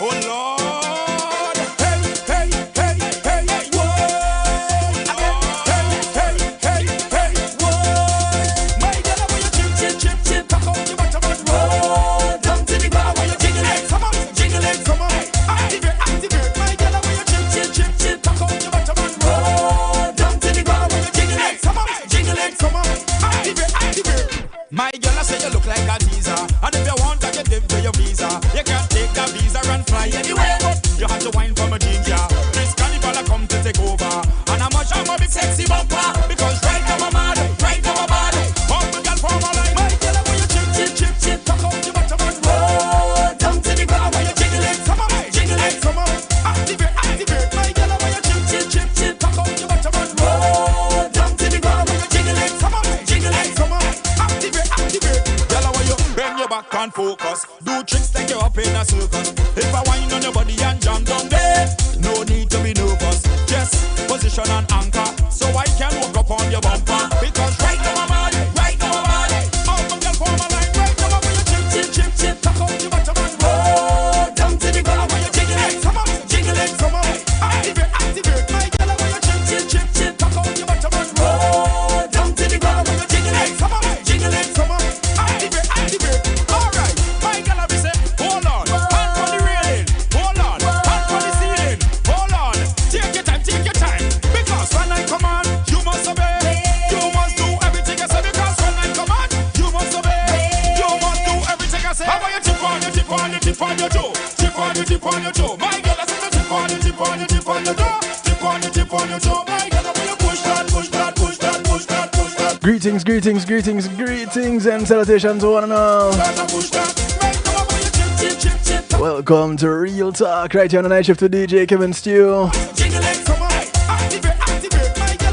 Oh Lord, hey, hey, hey, hey, whoa. Hey, hey, hey, hey, whoa. My girl, when you chip, chip, chip, chip, cock out your bottom and roll down to the ground. When you jiggle it, come on, jiggle it, come on. Activate, activate. My girl, when you chip, chip, chip, chip, cock out your bottom and roll down to the ground. When you jiggle it, come on, jiggle it, come on. Activate, activate. My girl, I say you look like a teaser, and if you want to get them to your visa, you can't take that visa and fly anywhere, but you have to wine from a ginger. This carnival I come to take over, and I'm a big sexy bumper, because right now I'm mad, right now I'm mad. All the girl from my line, my girl, when you chip, chip, chip, chip, cock out your bottom and roll down to the ground. When you jiggle it, come on, jiggle it, come on. Activate, activate. My girl, when you chip, chip, chip, chip, cock out your bottom and roll down to the ground. When you jiggle it, come on, jiggle it, come on. Activate, activate. Girl, when you bend your back and focus, do tricks take you up in a circus. If I whine on your body and jump down there, no need to be nervous. Just position and anchor, so I can walk up on your bumper. Because right now I'm on it, right now I'm on it. All the girl for my line, right now I'm on it. Chip, chip, chip, chip, cock out your bottom and roll down to the ground. When you jiggle it, come on, jiggle it, come on. Activate, activate. My girl, when you chip, chip, chip, chip, cock out your bottom and roll down to the ground. When you jiggle it, come on, jiggle it, come on. Activate, activate. All right, my girl, I be say, hold on, hand on the railing, hold on, hand on the ceiling, hold on. Take your time, because when I come on, you must obey. You must do everything I say, because when I come on, you must obey. You must do everything I say. How about you tip on your, tip on your, tip on your toe, tip on your, tip on your toe. My girl, I said tip on your, tip on your, tip on your toe, tip on your, tip on your toe. My girl, I want you push that, push that, push that, push that, push that. Greetings, greetings, greetings, greetings, and salutations to one and all. Welcome to Real Talk, right here on the night shift with DJ Kevin Stew.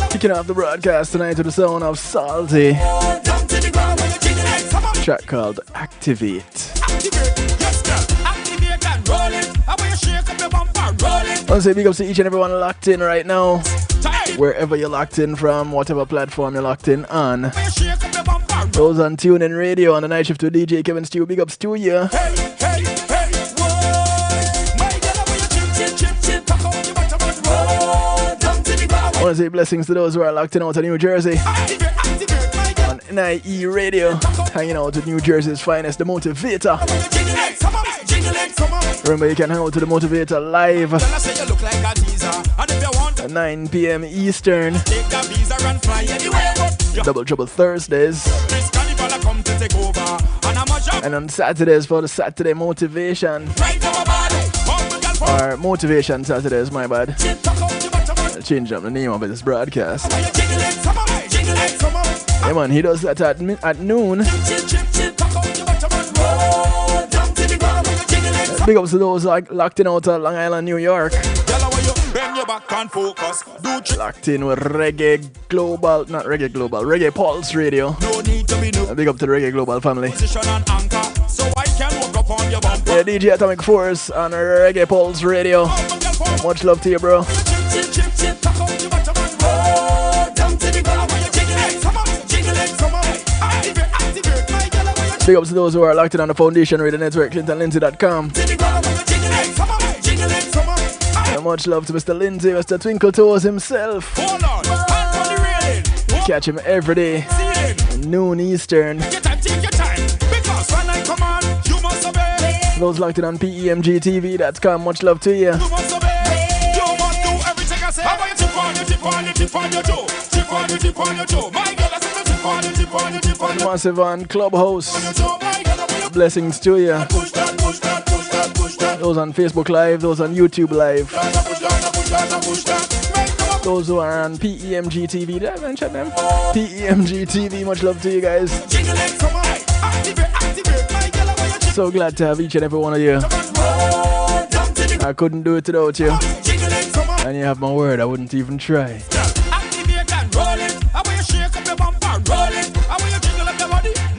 Kicking off the broadcast tonight to the sound of Salty. Track called Activate. I want to say big ups to each and everyone locked in right now. Wherever you're locked in from, whatever platform you're locked in on. Those on TuneIn Radio on the night shift with DJ Kevin Stew, big ups to you. I want to say blessings to those who are locked in out of New Jersey on NIE Radio, hanging out with New Jersey's finest, the Motivator. Remember, you can hang out to the Motivator live at 9 p.m. Eastern, Double Trouble Thursdays, and on Saturdays for the Saturday Motivation, or Motivation Saturdays, my bad. I'll change up the name of this broadcast. Yeah man, he does that at noon. Big ups to those locked in out of Long Island, New York. Locked in with Reggae Global, not Reggae Global, Reggae Pulse Radio. Big up to the Reggae Global family. Yeah, DJ Atomic Force on Reggae Pulse Radio. Much love to you, bro. Big ups to those who are locked in on the Foundation Radio Network, ClintonLindsay.com. And much love to Mr. Lindsay, Mr. Twinkle Toes himself. Catch him every day, noon Eastern. Those locked in on PEMGTV.com, much love to you. Massive on Clubhouse, blessings to you. Those on Facebook Live, those on YouTube Live, those who are on PEMGTV, did I mention them? PEMGTV, much love to you guys. So glad to have each and every one of you. I couldn't do it without you. And you have my word, I wouldn't even try.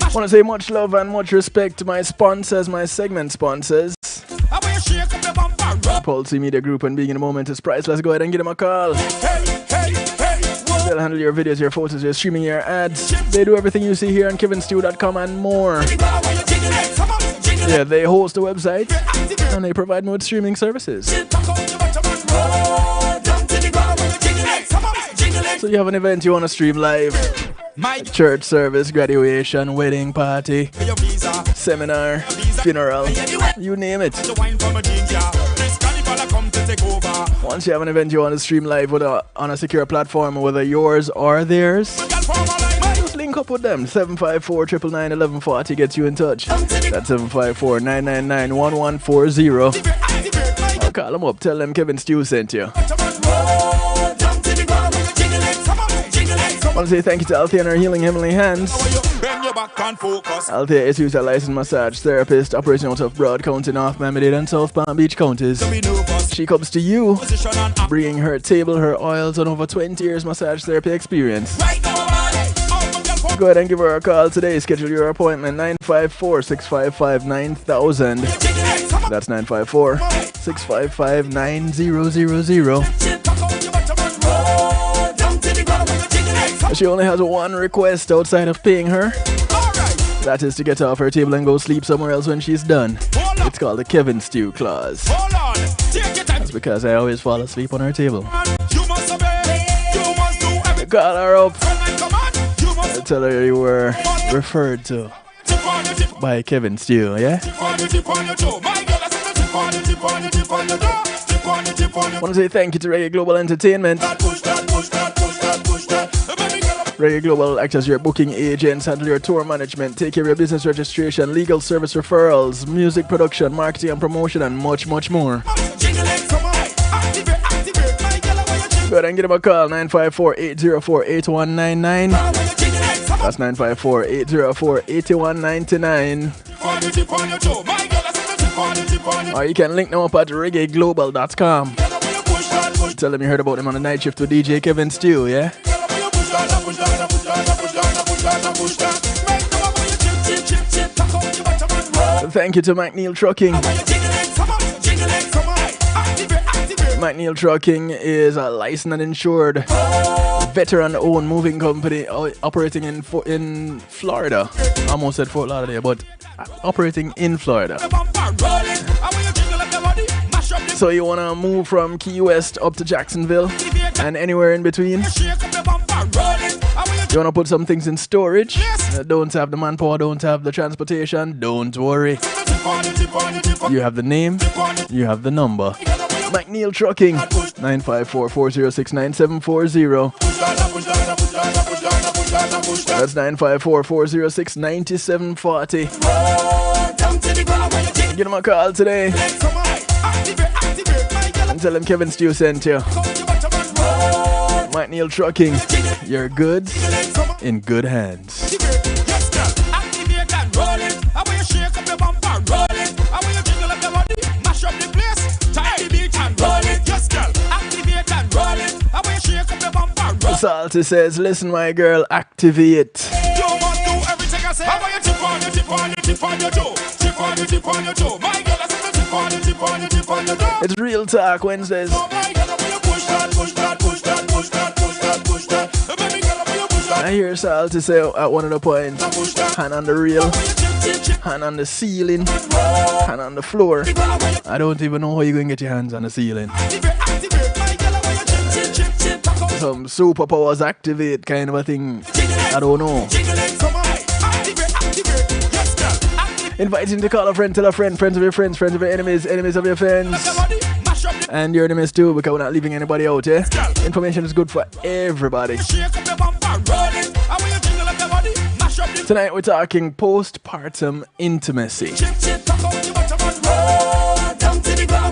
I want to say much love and much respect to my sponsors, my segment sponsors. Pulse Media Group and Being in the Moment is priceless. Let's go ahead and give them a call. They'll handle your videos, your photos, your streaming, your ads. They do everything you see here on KevinStew.com and more. Yeah, they host a website and they provide more streaming services. So you have an event you want to stream live, church service, graduation, wedding party, seminar, funeral, you name it. Once you have an event you want to stream live on a secure platform, whether yours or theirs, just link up with them. 754-999-1140 gets you in touch. That's 754-999-1140. I'll call them up, tell them Kevin Stew sent you. I want to say thank you to Althea and her Healing Heavenly Hands. Althea is used a licensed massage therapist operating out of Broad County, North Miami-Dade and South Palm Beach counties. She comes to you, bringing her table, her oils, and over 20 years massage therapy experience. Go ahead and give her a call today. Schedule your appointment 954-655-9000. That's 954-655-9000. She only has one request outside of paying her. That is to get off her table and go sleep somewhere else when she's done. It's called the Kevin Stew clause. That's because I always fall asleep on her table. Call her up. Tell her you were referred to by Kevin Stew, yeah? I want to say thank you to Reggae Global Entertainment. Reggae Global acts as your booking agents, handle your tour management, take care of your business registration, legal service referrals, music production, marketing and promotion, and much, much more. Go ahead and give them a call, 954-804-8199. That's 954-804-8199. Or you can link them up at reggaeglobal.com. Tell them you heard about them on the night shift with DJ Kevin Stew, yeah? Thank you to McNeil Trucking. McNeil Trucking is a licensed and insured veteran-owned moving company operating in Florida. I almost said Fort Lauderdale, but operating in Florida. So you want to move from Key West up to Jacksonville and anywhere in between? You want to put some things in storage? Don't have the manpower, don't have the transportation? Don't worry. You have the name, you have the number. McNeil Trucking, 954-406-9740. That's 954-406-9740. Give them a call today and tell them Kevin Stew sent you. McNeil Trucking, your goods in good hands. Salty says, listen my girl, activate. It's Real Talk Wednesdays. I hear Salty say at one of the points, hand on the rail, hand on the ceiling, hand on the floor. I don't even know how you're going to get your hands on the ceiling. Some superpowers activate kind of a thing. I don't know. Inviting to call a friend, tell a friend, friends of your friends, friends of your enemies, enemies of your friends. And your enemies too, because we're not leaving anybody out, eh? Information is good for everybody. Tonight we're talking postpartum intimacy.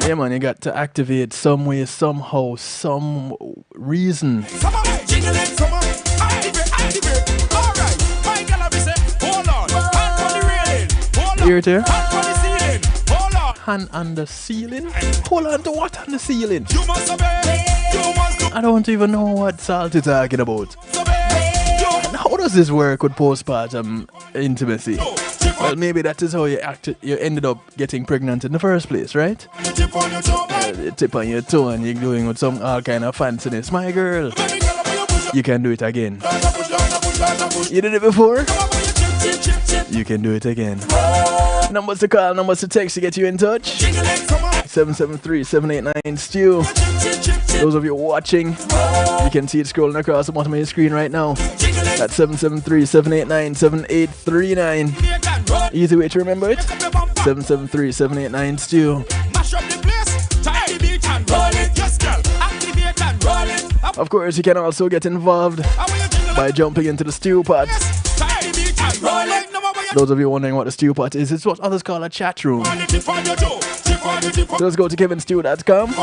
Yeah man, you got to activate some way, somehow, some reason. Here to hand on the ceiling? Hold on to what on the ceiling? I don't even know what Salt is talking about. And how does this work with postpartum intimacy? Well, maybe that is how you ended up getting pregnant in the first place, right? You tip on your toe and you're doing with some all kind of fanciness. My girl, you can do it again. You did it before? You can do it again. Numbers to call, numbers to text to get you in touch. 773-789-STEW. Those of you watching, you can see it scrolling across the bottom of your screen right now. That's 773-789-7839. Easy way to remember it. 773-789-STEW. Of course, you can also get involved by jumping into the stew pot. Those of you wondering what the stew pot is, it's what others call a chat room. Just go to kevinstew.com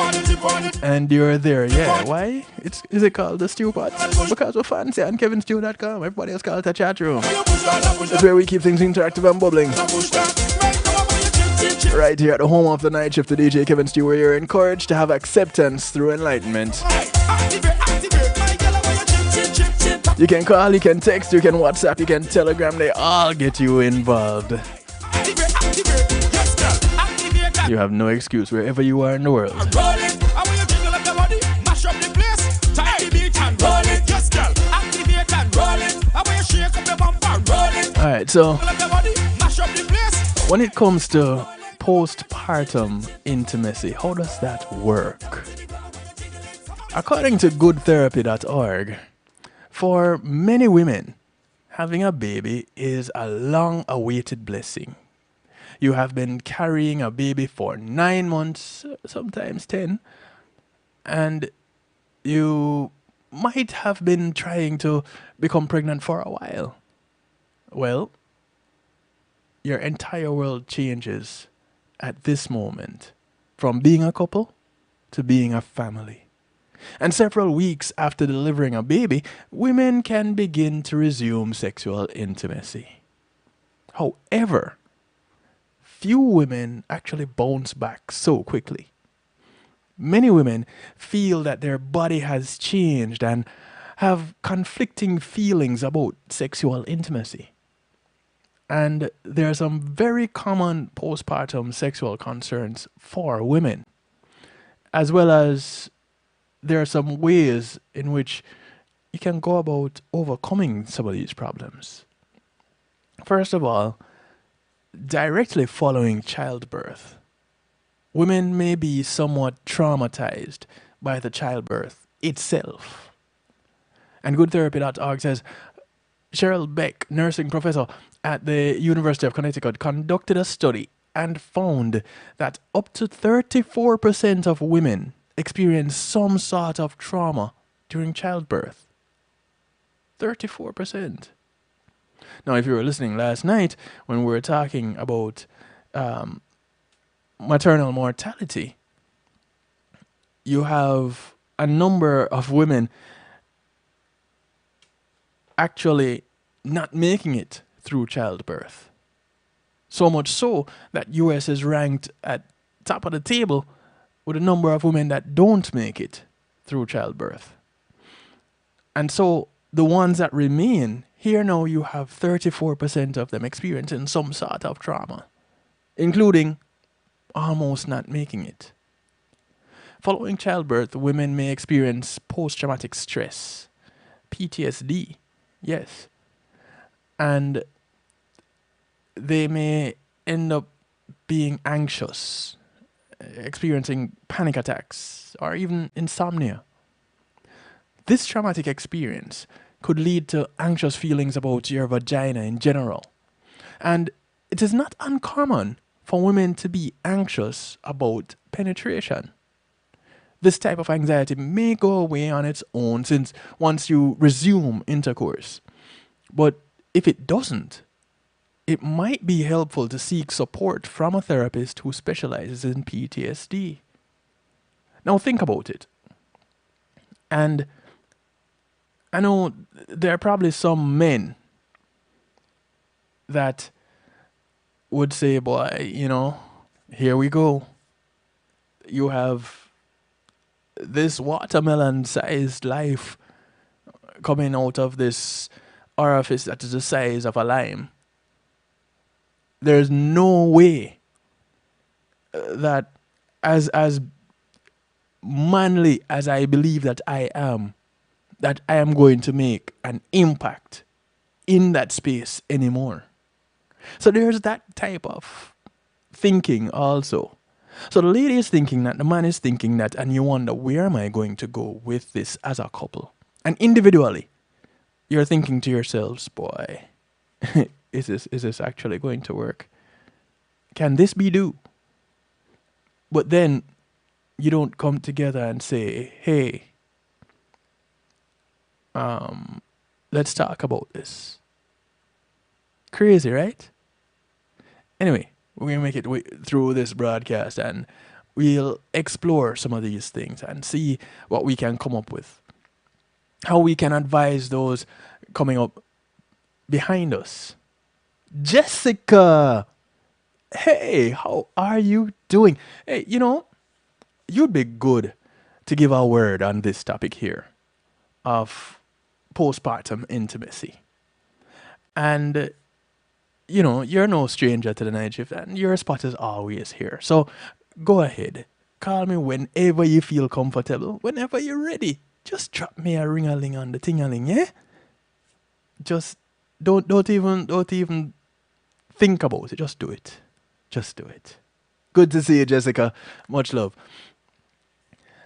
and you're there. Yeah, why? Is it called the stew pot? Because we're fancy on kevinstew.com. Everybody else calls it a chat room. That's where we keep things interactive and bubbling. Right here at the home of the night shift, the DJ Kevin Stew, where you're encouraged to have acceptance through enlightenment. You can call, you can text, you can WhatsApp, you can Telegram, they all get you involved. You have no excuse wherever you are in the world. Alright, so when it comes to postpartum intimacy, how does that work? According to goodtherapy.org, for many women, having a baby is a long-awaited blessing. You have been carrying a baby for 9 months, sometimes 10, and you might have been trying to become pregnant for a while. Well, your entire world changes at this moment from being a couple to being a family. And several weeks after delivering a baby, women can begin to resume sexual intimacy. However, few women actually bounce back so quickly. Many women feel that their body has changed and have conflicting feelings about sexual intimacy. And there are some very common postpartum sexual concerns for women, as well as there are some ways in which you can go about overcoming some of these problems. First of all, directly following childbirth, women may be somewhat traumatized by the childbirth itself. And goodtherapy.org says, Cheryl Beck, nursing professor at the University of Connecticut, conducted a study and found that up to 34% of women experience some sort of trauma during childbirth. 34%. Now, if you were listening last night when we were talking about maternal mortality, you have a number of women actually not making it through childbirth. So much so that US is ranked at top of the table with a number of women that don't make it through childbirth. And so the ones that remain, here now you have 34% of them experiencing some sort of trauma, including almost not making it. Following childbirth, women may experience post-traumatic stress, PTSD, yes. And they may end up being anxious, experiencing panic attacks, or even insomnia. This traumatic experience could lead to anxious feelings about your vagina in general. And it is not uncommon for women to be anxious about penetration. This type of anxiety may go away on its own since once you resume intercourse. But if it doesn't, it might be helpful to seek support from a therapist who specializes in PTSD. Now think about it. And I know there are probably some men that would say, boy, you know, here we go. You have this watermelon-sized life coming out of this orifice that is the size of a lime. There's no way that as manly as I believe that I am going to make an impact in that space anymore. So there's that type of thinking also. So the lady is thinking that, the man is thinking that, and you wonder, where am I going to go with this as a couple? And individually, you're thinking to yourselves, boy, is this actually going to work? Can this be do? But then you don't come together and say, hey, let's talk about this. Crazy, right? Anyway, we're going to make it through this broadcast, and we'll explore some of these things and see what we can come up with. How we can advise those coming up behind us. Jessica! Hey, how are you doing? Hey, you'd be good to give a word on this topic here of postpartum intimacy. And you're no stranger to the night shift, and your spot is always here. So go ahead. Call me whenever you feel comfortable, whenever you're ready. Just drop me a ring-a-ling on the ting-a-ling, yeah? Just don't even think about it. Just do it. Just do it. Good to see you, Jessica. Much love.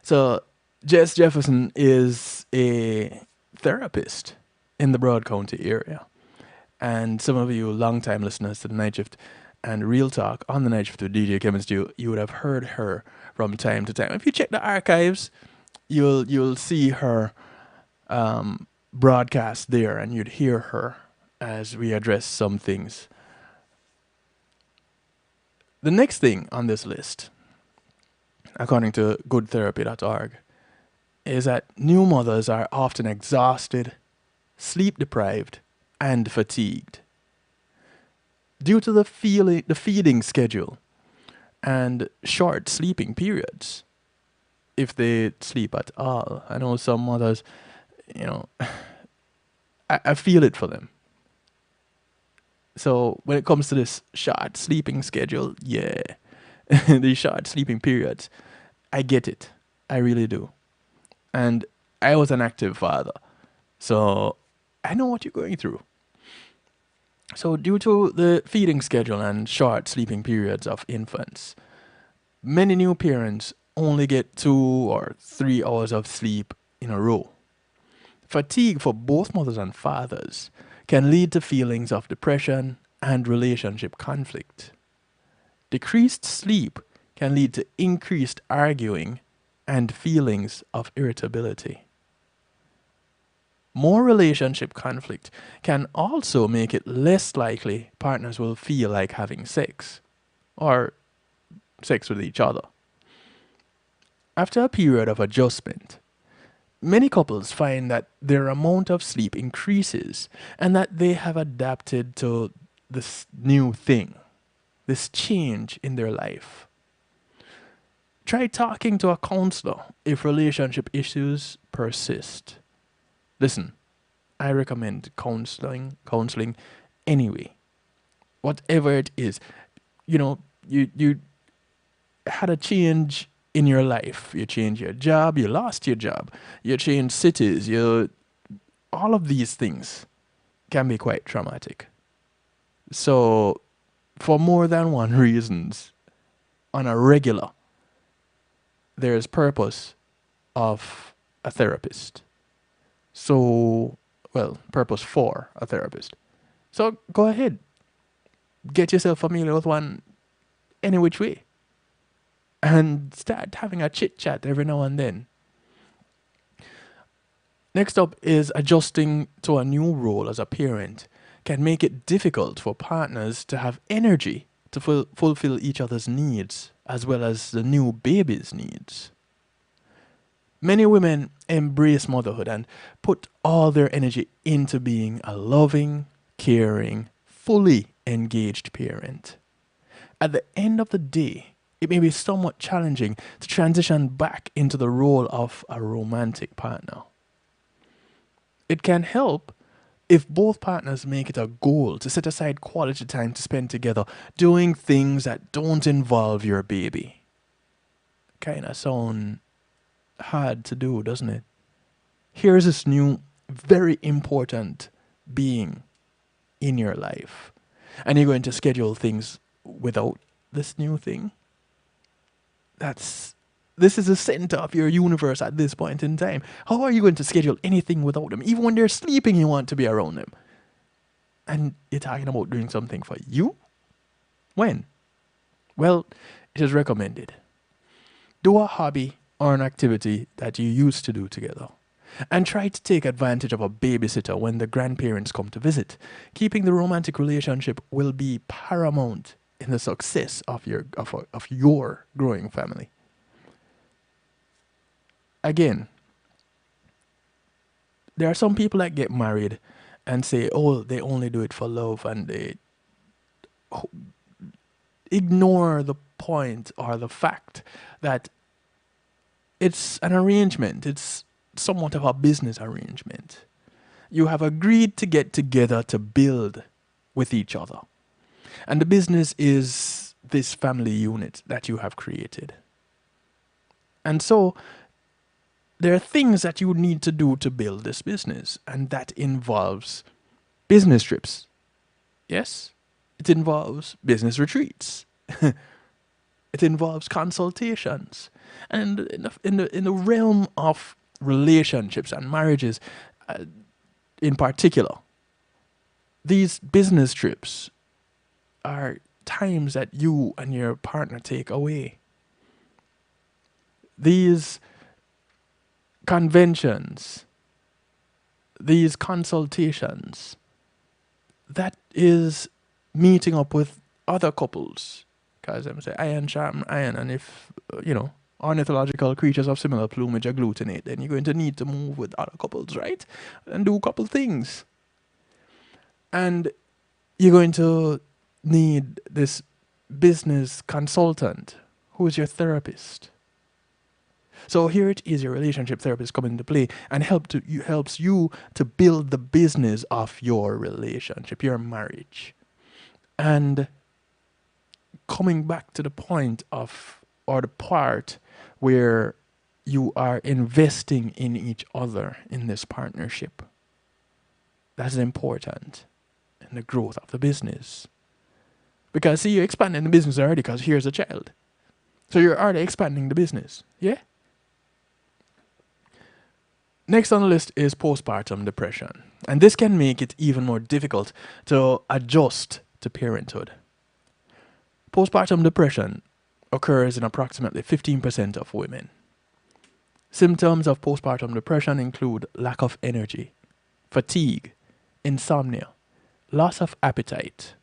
So Jess Jefferson is a therapist in the Broad County area. And some of you long-time listeners to the Night Shift and Real Talk on the Night Shift with DJ Kevin Stew, you would have heard her from time to time. If you check the archives, you'll see her broadcast there, and you'd hear her as we address some things. The next thing on this list, according to goodtherapy.org, is that new mothers are often exhausted, sleep deprived, and fatigued due to the feeding schedule and short sleeping periods, if they sleep at all. I know some mothers, I feel it for them. So when it comes to this short sleeping schedule, yeah, these short sleeping periods, I get it. I really do. And I was an active father, so I know what you're going through. So due to the feeding schedule and short sleeping periods of infants, many new parents only get 2 or 3 hours of sleep in a row. Fatigue for both mothers and fathers can lead to feelings of depression and relationship conflict. Decreased sleep can lead to increased arguing and feelings of irritability. More relationship conflict can also make it less likely partners will feel like having sex or sex with each other. After a period of adjustment, many couples find that their amount of sleep increases and that they have adapted to this new thing, this change in their life. Try talking to a counselor if relationship issues persist. Listen, I recommend counseling anyway. Whatever it is. You had a change in your life. You changed your job, you lost your job, you changed cities, all of these things can be quite traumatic. So for more than one reasons, on a regular, there is purpose of a therapist. So, purpose for a therapist. So go ahead. Get yourself familiar with one any which way. And start having a chit-chat every now and then. Next up is adjusting to a new role as a parent can make it difficult for partners to have energy to fulfill each other's needs as well as the new baby's needs. Many women embrace motherhood and put all their energy into being a loving, caring, fully engaged parent. At the end of the day, it may be somewhat challenging to transition back into the role of a romantic partner. It can help if both partners make it a goal to set aside quality time to spend together doing things that don't involve your baby. Kinda sound hard to do, doesn't it? Here's this new, very important being in your life, and you're going to schedule things without this new thing. This is the center of your universe at this point in time. How are you going to schedule anything without them? Even when they're sleeping, you want to be around them. And you're talking about doing something for you? When? Well, it is recommended. Do a hobby or an activity that you used to do together. And try to take advantage of a babysitter when the grandparents come to visit. Keeping the romantic relationship will be paramount in the success of your growing family. Again, there are some people that get married and say, oh, they only do it for love, and they ignore the point or the fact that it's an arrangement. It's somewhat of a business arrangement. You have agreed to get together to build with each other. And the business is this family unit that you have created. And so there are things that you need to do to build this business, and that involves business trips. Yes, it involves business retreats. It involves consultations. And in the realm of relationships and marriages, in particular, these business trips are times that you and your partner take away. These conventions, these consultations, that is meeting up with other couples. Because I'm saying iron sharpen iron, and if, ornithological creatures of similar plumage agglutinate, then you're going to need to move with other couples, right? And do a couple things. And you're going to need this business consultant who is your therapist. So here it is, your relationship therapist coming into play and helps you to build the business of your relationship, your marriage. And coming back to the point of, or the part where you are investing in each other in this partnership. That's important in the growth of the business. Because see, you're expanding the business already because here's a child. So you're already expanding the business. Yeah? Next on the list is postpartum depression. And this can make it even more difficult to adjust to parenthood. Postpartum depression occurs in approximately 15% of women. Symptoms of postpartum depression include lack of energy, fatigue, insomnia, loss of appetite,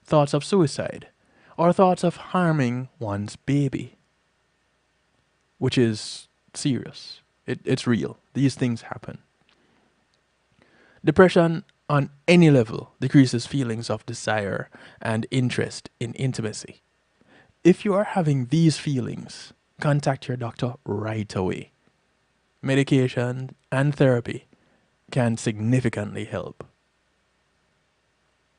thoughts of suicide, or thoughts of harming one's baby, which is serious. It's real. These things happen. Depression on any level decreases feelings of desire and interest in intimacy. If you are having these feelings, contact your doctor right away. Medication and therapy can significantly help.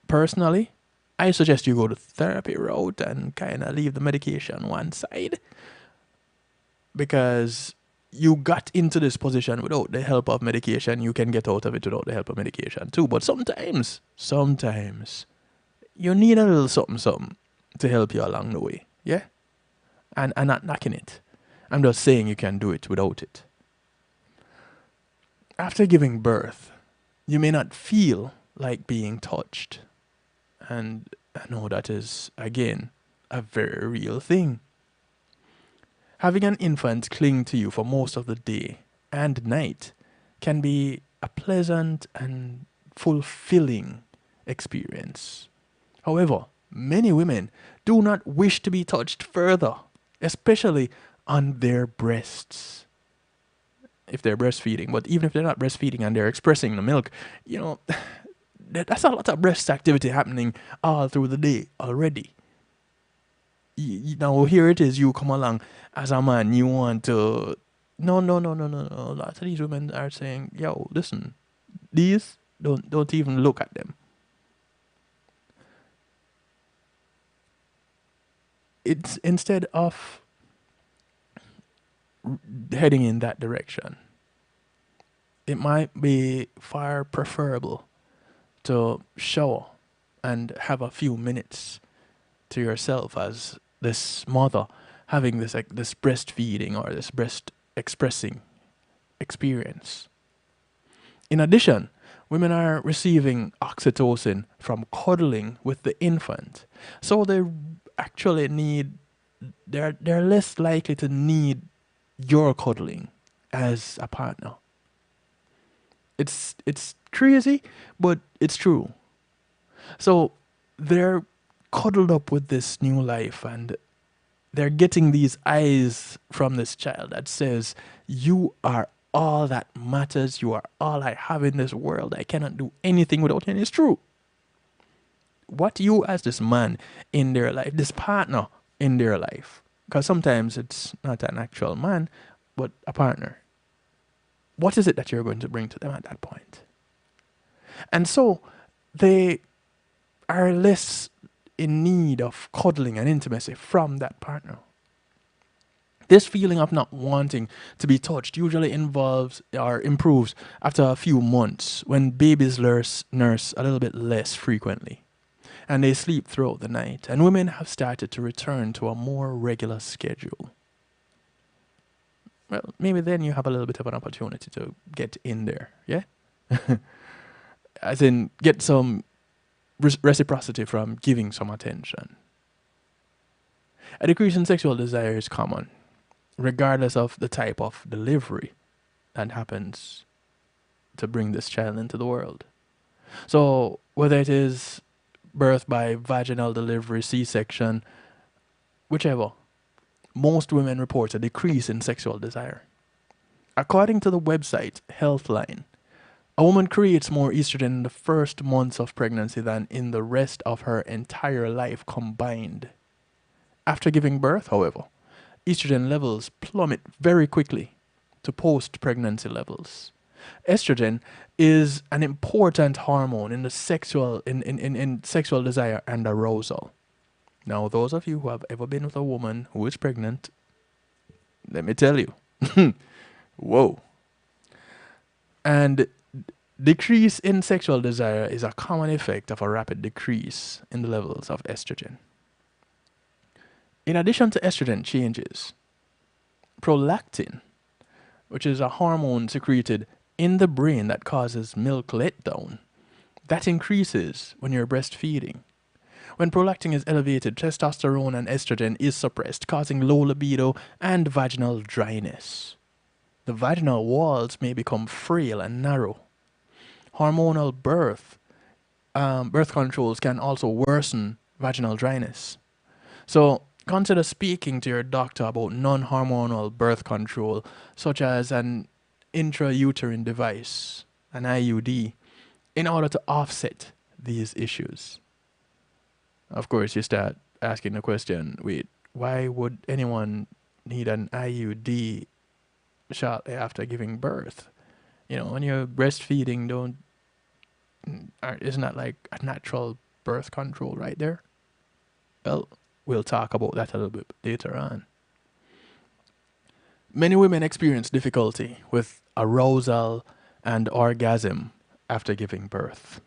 Personally, I suggest you go the therapy route and kind of leave the medication one side, because you got into this position without the help of medication. You can get out of it without the help of medication too. But sometimes you need a little something to help you along the way. Yeah? And I'm not knocking it. I'm just saying you can do it without it. After giving birth, you may not feel like being touched. And I know that is, again, a very real thing. Having an infant cling to you for most of the day and night can be a pleasant and fulfilling experience. However, many women do not wish to be touched further, especially on their breasts, if they're breastfeeding. But even if they're not breastfeeding and they're expressing the milk, that's a lot of breast activity happening all through the day already. Now here it is, you come along as a man, you want to no. Lots of these women are saying, yo, listen, these don't even look at them. It's instead of heading in that direction, it might be far preferable to shower and have a few minutes to yourself as this mother having this like this breastfeeding or this breast expressing experience. In addition, women are receiving oxytocin from cuddling with the infant, so they actually need they're less likely to need your cuddling as a partner. It's crazy, but it's true. So they're cuddled up with this new life and they're getting these eyes from this child that says, "You are all that matters. You are all I have in this world. I cannot do anything without you." And it's true. What you as this man in their life, this partner in their life, because sometimes it's not an actual man, but a partner. What is it that you're going to bring to them at that point? And so they are less in need of cuddling and intimacy from that partner. This feeling of not wanting to be touched usually involves or improves after a few months when babies nurse a little bit less frequently and they sleep throughout the night, and women have started to return to a more regular schedule. Well, maybe then you have a little bit of an opportunity to get in there, yeah? As in, get some reciprocity from giving some attention. A decrease in sexual desire is common, regardless of the type of delivery that happens to bring this child into the world. So, whether it is birth by vaginal delivery, C-section, whichever, most women report a decrease in sexual desire. According to the website Healthline, a woman creates more estrogen in the first months of pregnancy than in the rest of her entire life combined. After giving birth, however, estrogen levels plummet very quickly to post-pregnancy levels. Estrogen is an important hormone in the sexual desire and arousal. Now, those of you who have ever been with a woman who is pregnant, let me tell you, whoa. And decrease in sexual desire is a common effect of a rapid decrease in the levels of estrogen. In addition to estrogen changes, prolactin, which is a hormone secreted in the brain that causes milk letdown, that increases when you're breastfeeding. When prolactin is elevated, testosterone and estrogen is suppressed, causing low libido and vaginal dryness. The vaginal walls may become frail and narrow. Hormonal birth controls can also worsen vaginal dryness. So consider speaking to your doctor about non-hormonal birth control, such as an intrauterine device, an IUD, in order to offset these issues. Of course, you start asking the question, wait, why would anyone need an IUD shortly after giving birth? You know, when you're breastfeeding, isn't that like a natural birth control right there? Well, we'll talk about that a little bit later on. Many women experience difficulty with arousal and orgasm after giving birth.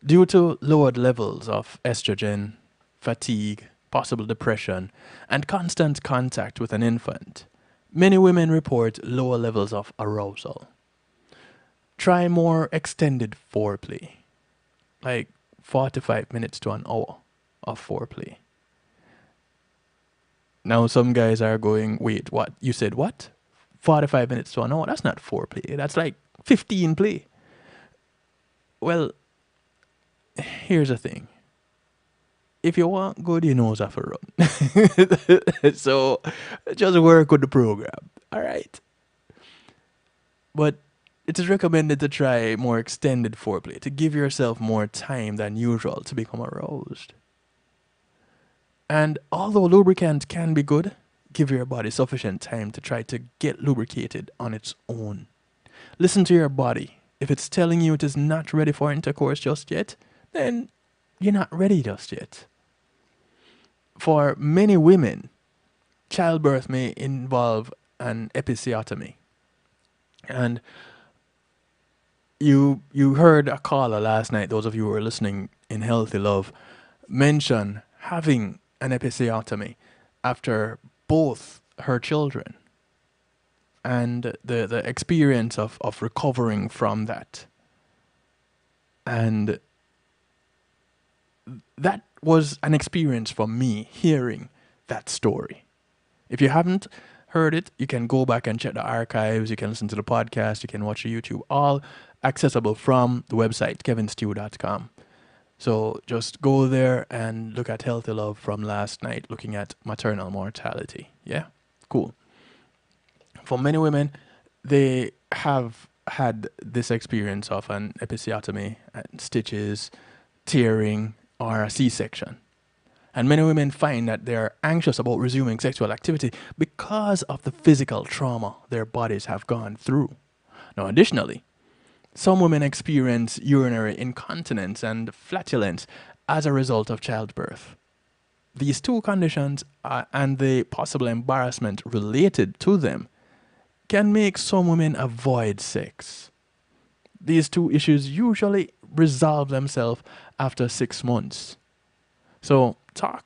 Due to lowered levels of estrogen, fatigue, possible depression, and constant contact with an infant, many women report lower levels of arousal. Try more extended foreplay, like 45 minutes to an hour of foreplay. Now some guys are going, wait, what? You said what? 45 minutes to an hour? That's not foreplay. That's like 15 play. Well, here's the thing. If you want good, you know have to run. So just work with the program. All right. But it is recommended to try more extended foreplay to give yourself more time than usual to become aroused. And although lubricant can be good, give your body sufficient time to try to get lubricated on its own. Listen to your body. If it's telling you it is not ready for intercourse just yet, then you're not ready just yet. For many women, childbirth may involve an episiotomy. And you heard a caller last night, those of you who were listening in Healthy Love, mention having an episiotomy after both her children, and the experience of recovering from that. And that was an experience for me hearing that story. If you haven't heard it, you can go back and check the archives, you can listen to the podcast, you can watch the YouTube, all accessible from the website kevinstew.com. So just go there and look at Healthy Love from last night, looking at maternal mortality. Yeah? Cool. For many women, they have had this experience of an episiotomy, and stitches, tearing, or a C-section. And many women find that they're anxious about resuming sexual activity because of the physical trauma their bodies have gone through. Now, additionally, some women experience urinary incontinence and flatulence as a result of childbirth. These two conditions and the possible embarrassment related to them can make some women avoid sex. These two issues usually resolve themselves after 6 months. So talk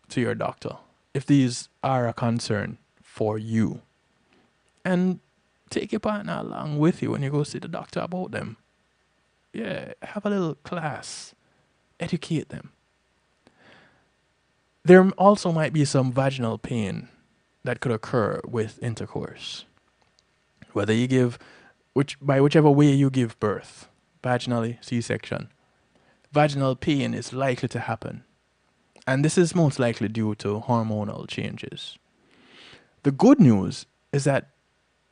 to your doctor if these are a concern for you. And take your partner along with you when you go see the doctor about them. Yeah, have a little class. Educate them. There also might be some vaginal pain that could occur with intercourse. Whether you give, by whichever way you give birth, vaginally, C-section, vaginal pain is likely to happen. And this is most likely due to hormonal changes. The good news is that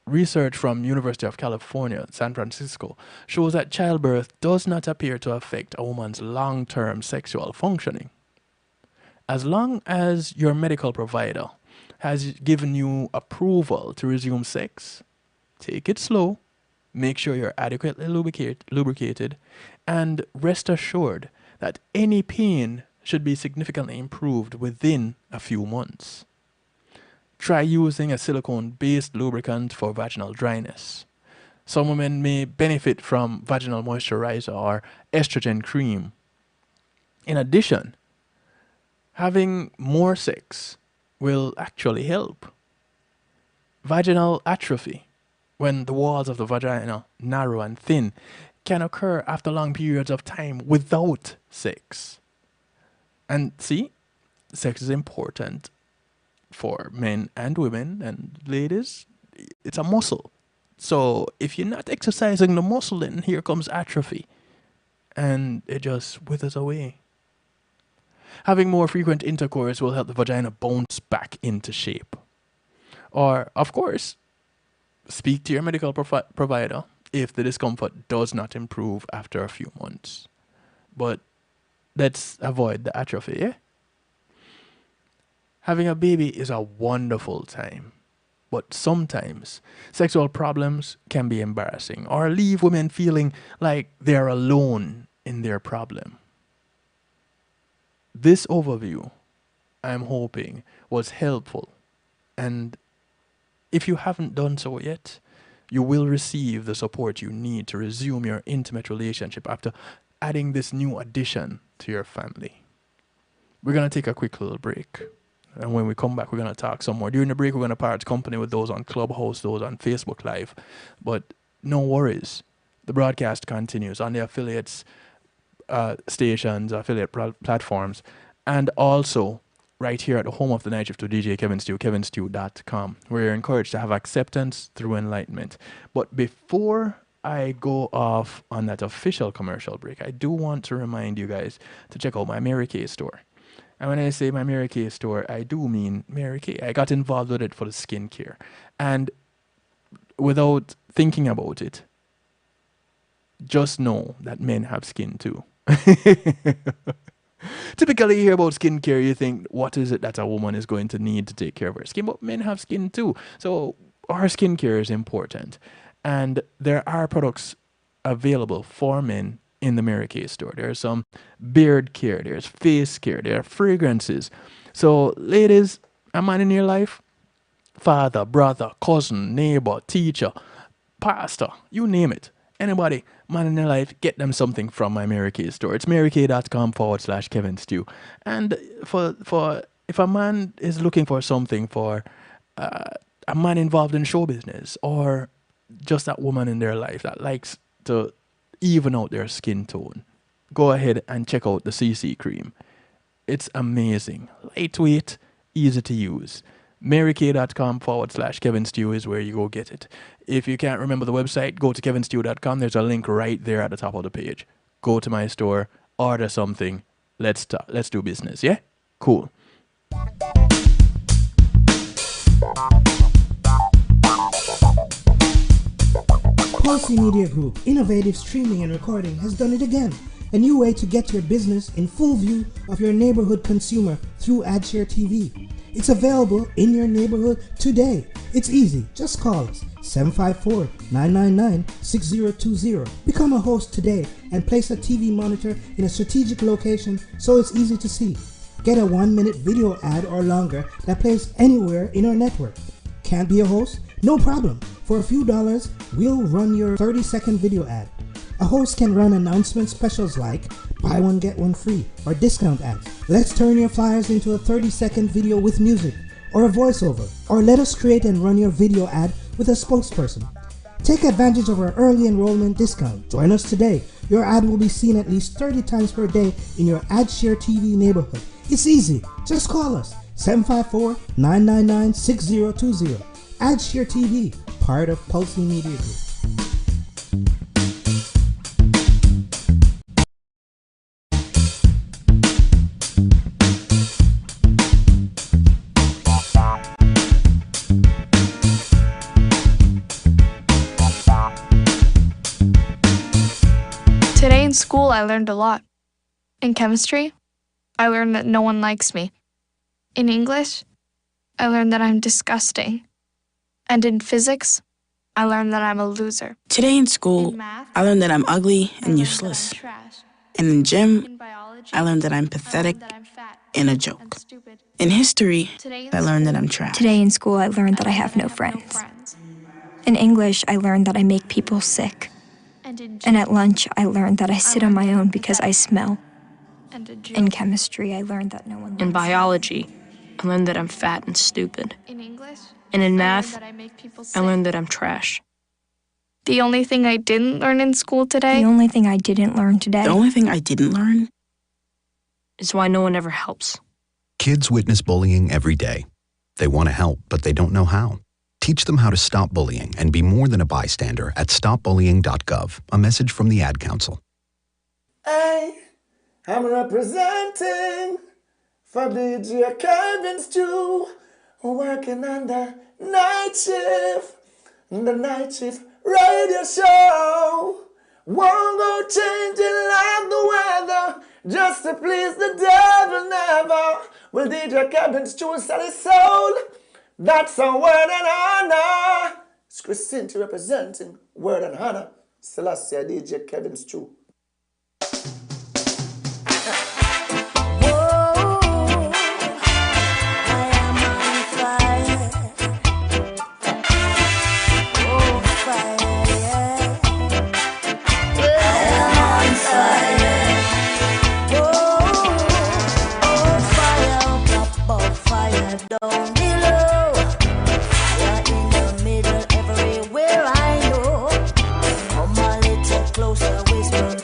research from University of California, San Francisco, shows that childbirth does not appear to affect a woman's long-term sexual functioning. As long as your medical provider has given you approval to resume sex, take it slow, make sure you're adequately lubricated, and rest assured that any pain should be significantly improved within a few months. Try using a silicone-based lubricant for vaginal dryness. Some women may benefit from vaginal moisturizer or estrogen cream. In addition, having more sex will actually help. Vaginal atrophy, when the walls of the vagina narrow and thin, can occur after long periods of time without sex. And see, sex is important for men and women and ladies. It's a muscle. So if you're not exercising the muscle, then here comes atrophy. And it just withers away. Having more frequent intercourse will help the vagina bounce back into shape. Or, of course, speak to your medical provider if the discomfort does not improve after a few months. But let's avoid the atrophy, yeah? Having a baby is a wonderful time, but sometimes sexual problems can be embarrassing or leave women feeling like they're alone in their problem. This overview, I'm hoping, was helpful, and if you haven't done so yet, you will receive the support you need to resume your intimate relationship after adding this new addition to your family. We're going to take a quick little break. And when we come back, we're going to talk some more. During the break, we're going to part company with those on Clubhouse, those on Facebook Live. But no worries. The broadcast continues on the affiliates, stations, affiliate platforms, and also right here at the home of the night shift to DJ Kevin Stew, kevinstew.com, where you're encouraged to have acceptance through enlightenment. But before I go off on that official commercial break, I do want to remind you guys to check out my Mary Kay store. And when I say my Mary Kay store, I do mean Mary Kay. I got involved with it for the skincare. And without thinking about it, just know that men have skin too. Typically, you hear about skincare, you think, what is it that a woman is going to need to take care of her skin? But men have skin too. So our skincare is important. And there are products available for men in the Mary Kay store. There's some beard care, there's face care, there are fragrances. So ladies, a man in your life, father, brother, cousin, neighbor, teacher, pastor, you name it. Anybody, man in their life, get them something from my Mary Kay store. It's marykay.com/Kevin Stew. And for if a man is looking for something for a man involved in show business or just that woman in their life that likes to even out their skin tone, go ahead and check out the CC cream. It's amazing. Lightweight, easy to use. marykay.com/Kevin Stew is where you go get it. If you can't remember the website, go to kevinstew.com. There's a link right there at the top of the page. Go to my store, order something. Let's do business, yeah? Cool. Quality Media Group, innovative streaming and recording, has done it again. A new way to get your business in full view of your neighborhood consumer through AdShare TV. It's available in your neighborhood today. It's easy. Just call us 754-999-6020. Become a host today and place a TV monitor in a strategic location so it's easy to see. Get a 1-minute video ad or longer that plays anywhere in our network. Can't be a host? No problem. For a few dollars, we'll run your 30-second video ad. A host can run announcement specials like buy one get one free or discount ads. Let's turn your flyers into a 30-second video with music or a voiceover, or let us create and run your video ad with a spokesperson. Take advantage of our early enrollment discount. Join us today. Your ad will be seen at least 30 times per day in your AdShare TV neighborhood. It's easy. Just call us 754-999-6020. AdShare TV, part of Pulse Media Group. Today in school, I learned a lot. In chemistry, I learned that no one likes me. In English, I learned that I'm disgusting. And in physics, I learned that I'm a loser. Today in school, In math, I learned that I'm ugly I and learned useless. that I'm trash. And in gym, In biology, I learned that I'm I pathetic learned that I'm fat and a and joke. stupid. In history, Today in I learned that school, I'm trash. Today in school, I learned that I have no friends. In English, I learned that I make people sick. And in And at lunch, I learned that I sit on my own because I smell. and a joke. In chemistry, I learned that no one In likes me. biology, I learned that I'm fat and stupid. In English, And in I learned math, that I make people I sick. learned that I'm trash. The only thing I didn't learn in school today The only thing I didn't learn today The only thing I didn't learn Is why no one ever helps. Kids witness bullying every day. They want to help, but they don't know how. Teach them how to stop bullying and be more than a bystander at stopbullying.gov. A message from the Ad Council. Hey, I'm representing for DJ Kevin Stew, working on the night shift radio show. Won't go changing like the weather, just to please the devil never. Will DJ Kevin Stew sell his soul? That's a word and honor. It's Christine representing word and honor. Celestia DJ Kevin Stew. Down below, fire in the middle, everywhere I know. Come a little closer, whisper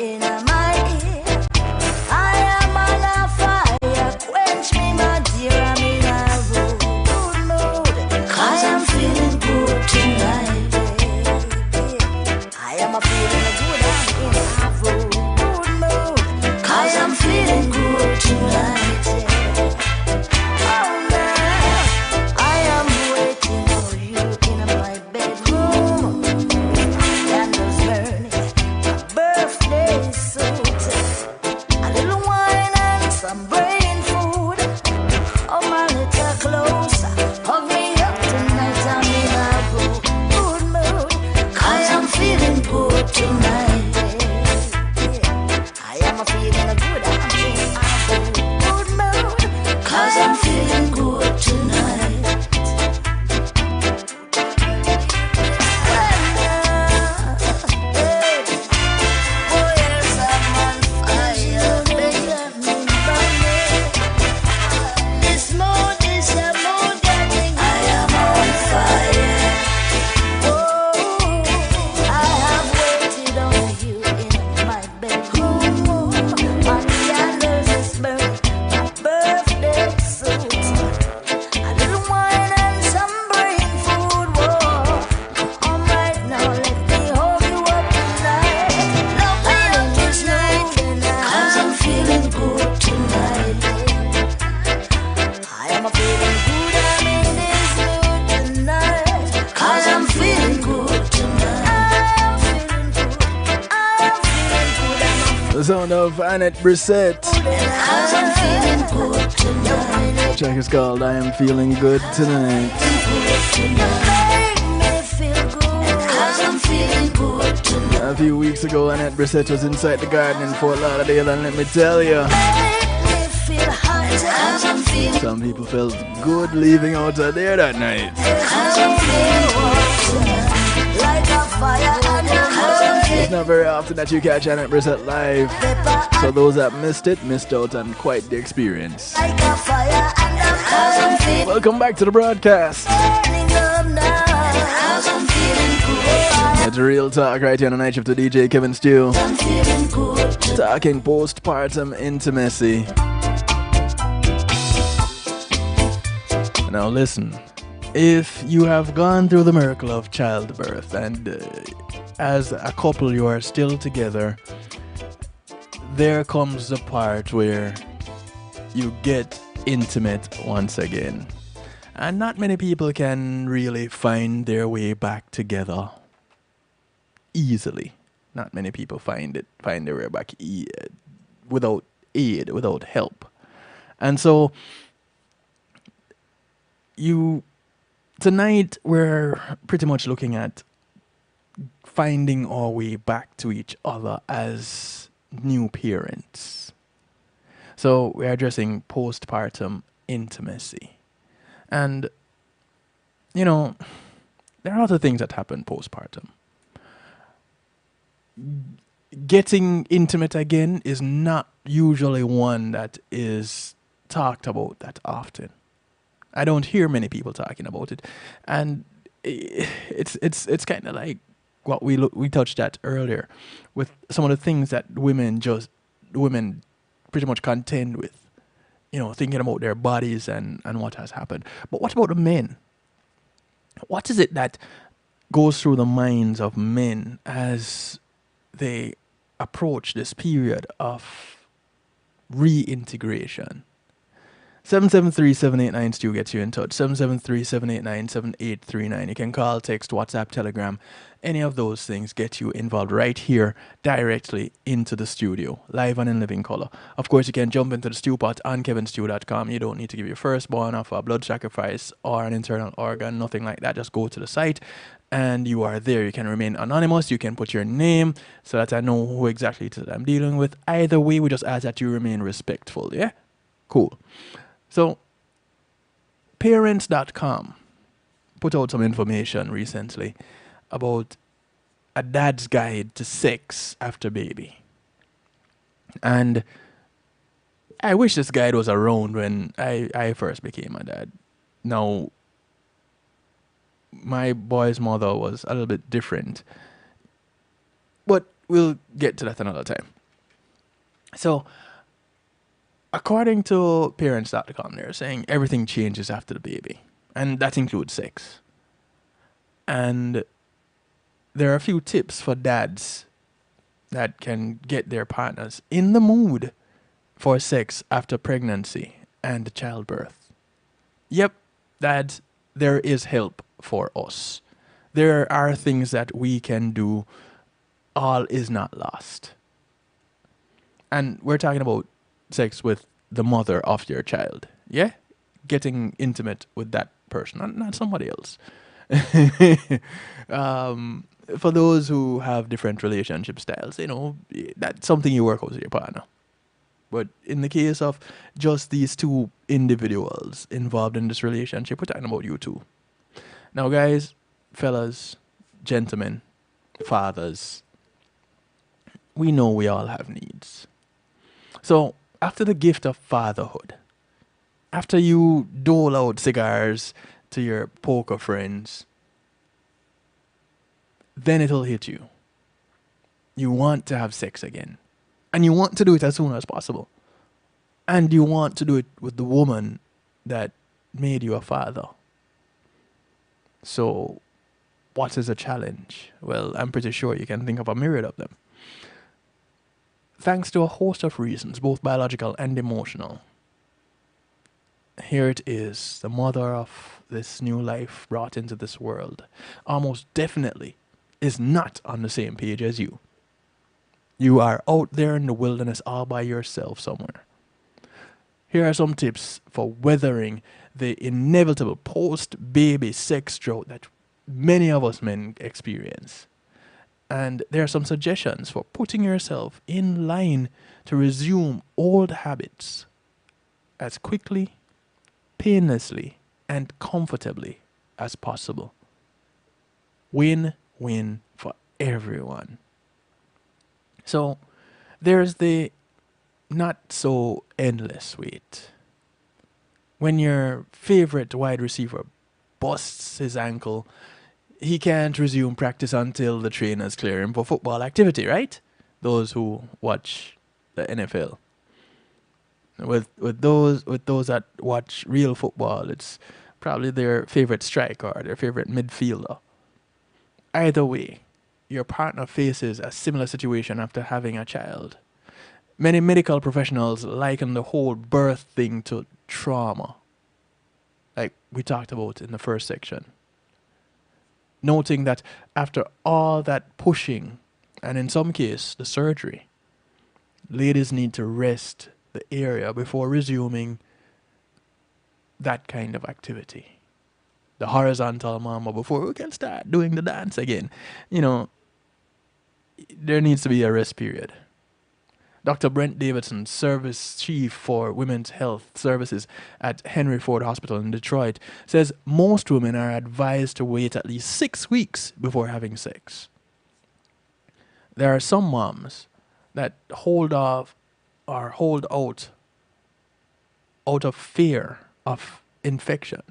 sound of Annette Brissett. Track is called I Am Feeling Good Tonight. A few weeks ago, Annette Brissett was inside the garden in Fort Lauderdale, and let me tell you, some people felt good leaving out of there that night. It's not very often that you catch Annette Brissett live, so those that missed out on quite the experience. Welcome back to the broadcast. It's Real Talk right here on the night shift to DJ Kevin Stew. Talking postpartum intimacy. Now listen, if you have gone through the miracle of childbirth and as a couple you are still together, there comes the part where you get intimate once again. And not many people can really find their way back together easily. Not many people find their way back without aid, without help. And so tonight we're pretty much looking at finding our way back to each other as new parents. So we're addressing postpartum intimacy. And, you know, there are other things that happen postpartum. Getting intimate again is not usually one that is talked about that often. I don't hear many people talking about it, and it's kind of like what we touched at earlier with some of the things that women pretty much contend with, you know, thinking about their bodies and what has happened. But what about the men? What is it that goes through the minds of men as they approach this period of reintegration? 773-789-STEW gets you in touch. 773-789-7839. You can call, text, WhatsApp, Telegram. Any of those things get you involved right here directly into the studio, live and in living color. Of course, you can jump into the stew pot on kevinstew.com. You don't need to give your firstborn off a blood sacrifice or an internal organ, nothing like that. Just go to the site and you are there. You can remain anonymous. You can put your name so that I know who exactly it is that I'm dealing with. Either way, we just ask that you remain respectful. Yeah? Cool. So, parents.com put out some information recently about a dad's guide to sex after baby. And I wish this guide was around when I first became a dad. Now, my boy's mother was a little bit different. But we'll get to that another time. So, according to parents.com, they're saying everything changes after the baby. And that includes sex. And there are a few tips for dads that can get their partners in the mood for sex after pregnancy and childbirth. Yep, dads, there is help for us. There are things that we can do. All is not lost. And we're talking about sex with the mother of your child. Yeah? Getting intimate with that person, not somebody else. For those who have different relationship styles, you know, that's something you work out with your partner. But in the case of just these two individuals involved in this relationship, we're talking about you two. Now, guys, fellas, gentlemen, fathers, we know we all have needs. So, after the gift of fatherhood, after you dole out cigars to your poker friends, then it'll hit you. You want to have sex again. And you want to do it as soon as possible. And you want to do it with the woman that made you a father. So, what is a challenge? Well, I'm pretty sure you can think of a myriad of them. Thanks to a host of reasons, both biological and emotional, here it is, the mother of this new life brought into this world, almost definitely is not on the same page as you. You are out there in the wilderness all by yourself somewhere. Here are some tips for weathering the inevitable post-baby sex drought that many of us men experience. And there are some suggestions for putting yourself in line to resume old habits as quickly, painlessly, and comfortably as possible. Win-win for everyone. So there's the not so endless wait. When your favorite wide receiver busts his ankle, he can't resume practice until the trainers clear him for football activity, right? Those who watch the NFL. With those that watch real football, it's probably their favorite striker or their favorite midfielder. Either way, your partner faces a similar situation after having a child. Many medical professionals liken the whole birth thing to trauma, like we talked about in the first section. Noting that after all that pushing, and in some cases the surgery, ladies need to rest the area before resuming that kind of activity. The horizontal mama before we can start doing the dance again. You know, there needs to be a rest period. Dr. Brent Davidson, Service Chief for Women's Health Services at Henry Ford Hospital in Detroit, says most women are advised to wait at least 6 weeks before having sex. There are some moms that hold off or hold out of fear of infection.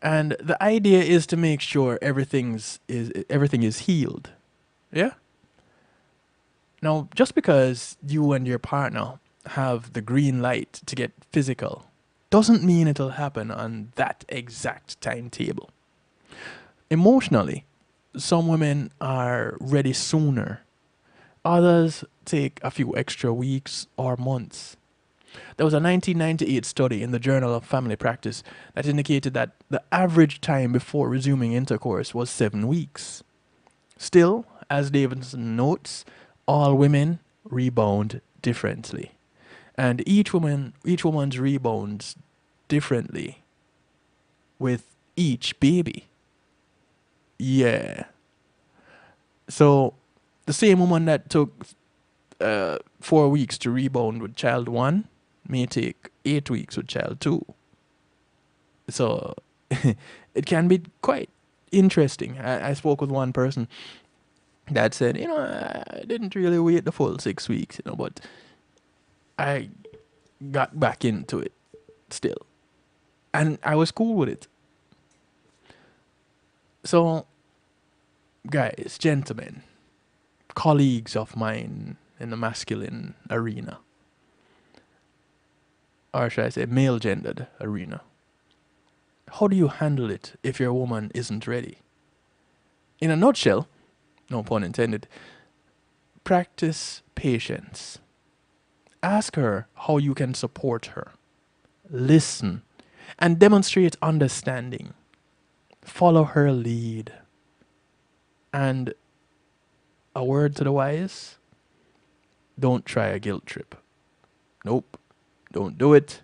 And the idea is to make sure everything is healed. Yeah? Now, just because you and your partner have the green light to get physical doesn't mean it'll happen on that exact timetable. Emotionally, some women are ready sooner. Others take a few extra weeks or months. There was a 1998 study in the Journal of Family Practice that indicated that the average time before resuming intercourse was 7 weeks. Still, as Davidson notes, all women rebound differently. And each woman's rebounds differently with each baby. Yeah. So the same woman that took 4 weeks to rebound with child 1 may take 8 weeks with child 2. So it can be quite interesting. I spoke with one person that said, I didn't really wait the full 6 weeks, but I got back into it still. And I was cool with it. So, guys, gentlemen, colleagues of mine in the masculine arena, or should I say male-gendered arena, how do you handle it if your woman isn't ready? In a nutshell, no pun intended, practice patience. Ask her how you can support her. Listen and demonstrate understanding. Follow her lead. And a word to the wise, don't try a guilt trip. Nope, don't do it.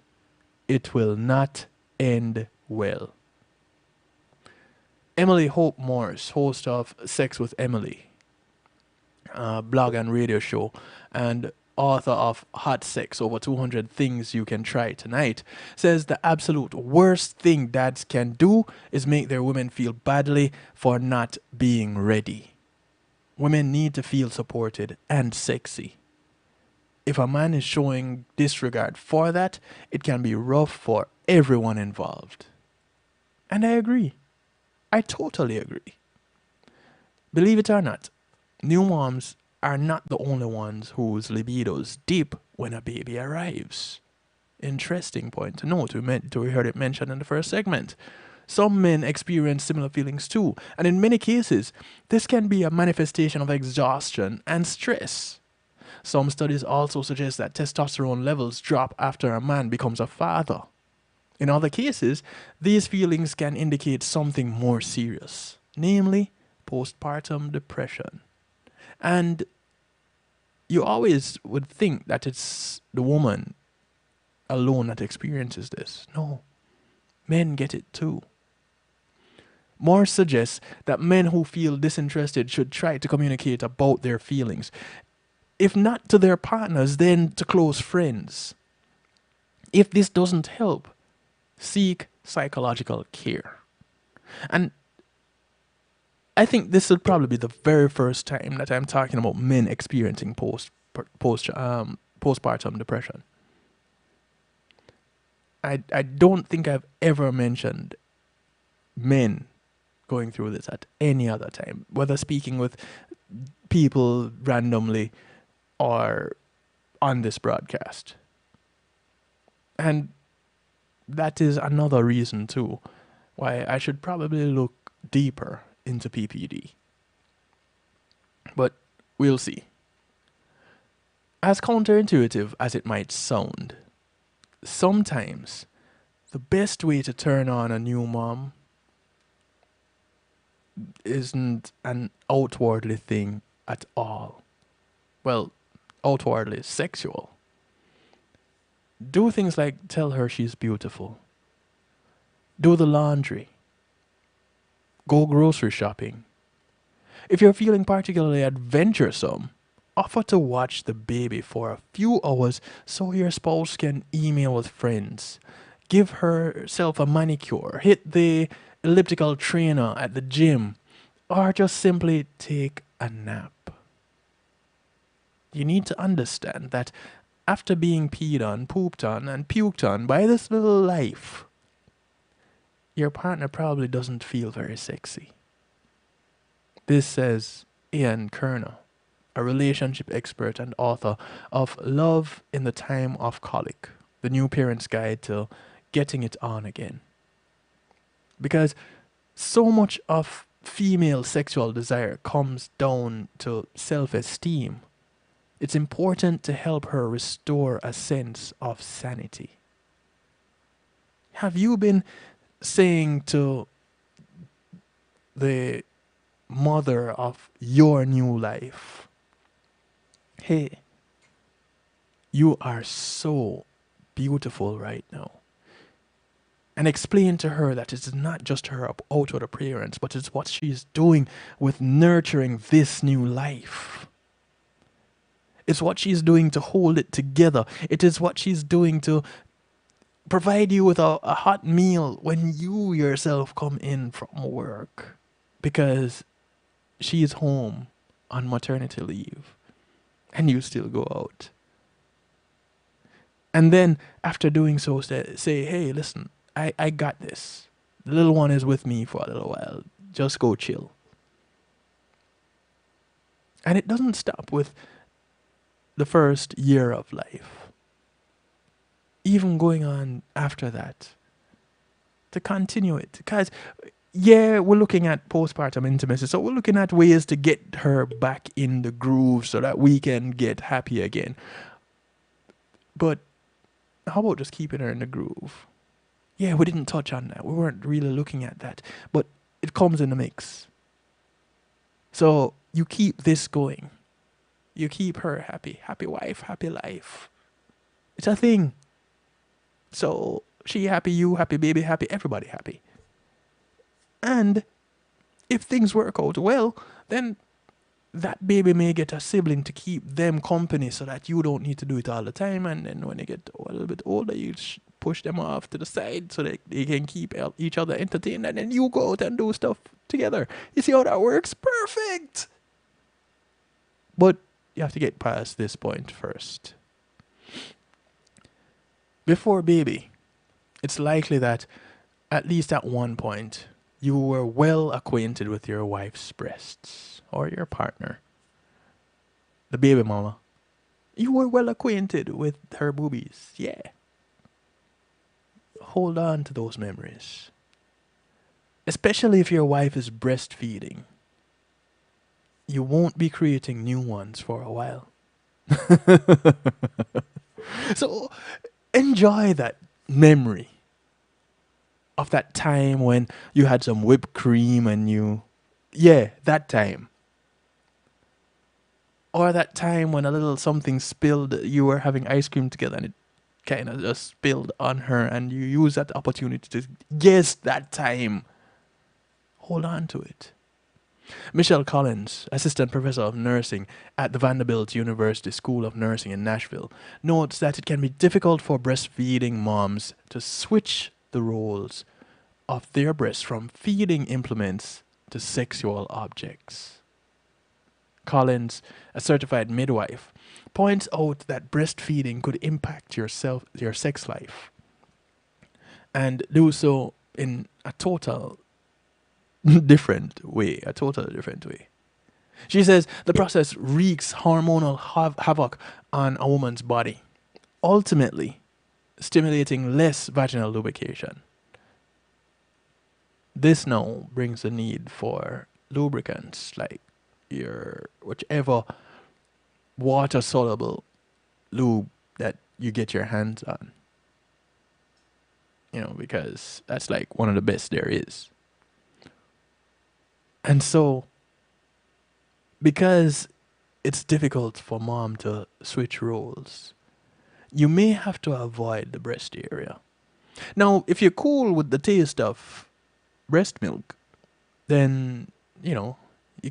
It will not end well. Emily Hope Morris, host of Sex with Emily, blog and radio show, and author of Hot Sex, Over 200 Things You Can Try Tonight, says the absolute worst thing dads can do is make their women feel badly for not being ready. Women need to feel supported and sexy. If a man is showing disregard for that, it can be rough for everyone involved. And I agree. I totally agree. Believe it or not, new moms are not the only ones whose libidos dip when a baby arrives. Interesting point to note. We heard it mentioned in the first segment. Some men experience similar feelings too, and in many cases, this can be a manifestation of exhaustion and stress. Some studies also suggest that testosterone levels drop after a man becomes a father. In other cases, these feelings can indicate something more serious, namely postpartum depression. And you always would think that it's the woman alone that experiences this. No, men get it too. More suggests that men who feel disinterested should try to communicate about their feelings. If not to their partners, then to close friends. If this doesn't help, seek psychological care. And I think this will probably be the very first time that I'm talking about men experiencing postpartum depression. I don't think I've ever mentioned men going through this at any other time, whether speaking with people randomly or on this broadcast. And that is another reason too why I should probably look deeper into PPD. But we'll see. As counterintuitive as it might sound, sometimes the best way to turn on a new mom isn't an outwardly thing at all. Well, outwardly sexual. Do things like tell her she's beautiful. Do the laundry. Go grocery shopping. If you're feeling particularly adventuresome, offer to watch the baby for a few hours so your spouse can email with friends. Give herself a manicure. Hit the elliptical trainer at the gym. Or just simply take a nap. You need to understand that after being peed on, pooped on, and puked on by this little life, your partner probably doesn't feel very sexy. This says Ian Kerner, a relationship expert and author of Love in the Time of Colic, the New Parent's Guide to Getting It On Again. Because so much of female sexual desire comes down to self-esteem. It's important to help her restore a sense of sanity. Have you been saying to the mother of your new life, hey, you are so beautiful right now? And explain to her that it's not just her outward appearance, but it's what she's doing with nurturing this new life. It's what she's doing to hold it together. It is what she's doing to provide you with a hot meal when you yourself come in from work. Because she's home on maternity leave and you still go out. And then after doing so, say, hey, listen, I got this. The little one is with me for a little while. Just go chill. And it doesn't stop with the first year of life. Even going on after that. To continue it. Because, yeah, we're looking at postpartum intimacy. So we're looking at ways to get her back in the groove so that we can get happy again. But how about just keeping her in the groove? Yeah, we didn't touch on that. We weren't really looking at that. But it comes in the mix. So you keep this going. You keep her happy. Happy wife, happy life. It's a thing. So she happy, you happy, baby happy, everybody happy. And if things work out well, then that baby may get a sibling to keep them company so that you don't need to do it all the time. And then when they get a little bit older, you push them off to the side so that they can keep each other entertained. And then you go out and do stuff together. You see how that works? Perfect. But you have to get past this point first. Before baby, it's likely that at least at one point, you were well acquainted with your wife's breasts or your partner, the baby mama. You were well acquainted with her boobies, yeah. Hold on to those memories. Especially if your wife is breastfeeding. You won't be creating new ones for a while. So enjoy that memory of that time when you had some whipped cream and that time. Or that time when a little something spilled, you were having ice cream together and it kind of just spilled on her, and you use that opportunity to guess that time. Hold on to it. Michelle Collins, assistant professor of nursing at the Vanderbilt University School of Nursing in Nashville, notes that it can be difficult for breastfeeding moms to switch the roles of their breasts from feeding implements to sexual objects. Collins, a certified midwife, points out that breastfeeding could impact your sex life, and do so in a total different way. She says the process wreaks hormonal havoc on a woman's body, ultimately stimulating less vaginal lubrication. This now brings the need for lubricants like your whichever water soluble lube that you get your hands on. Because that's like one of the best there is. And so, because it's difficult for mom to switch roles, you may have to avoid the breast area. Now, if you're cool with the taste of breast milk, then, you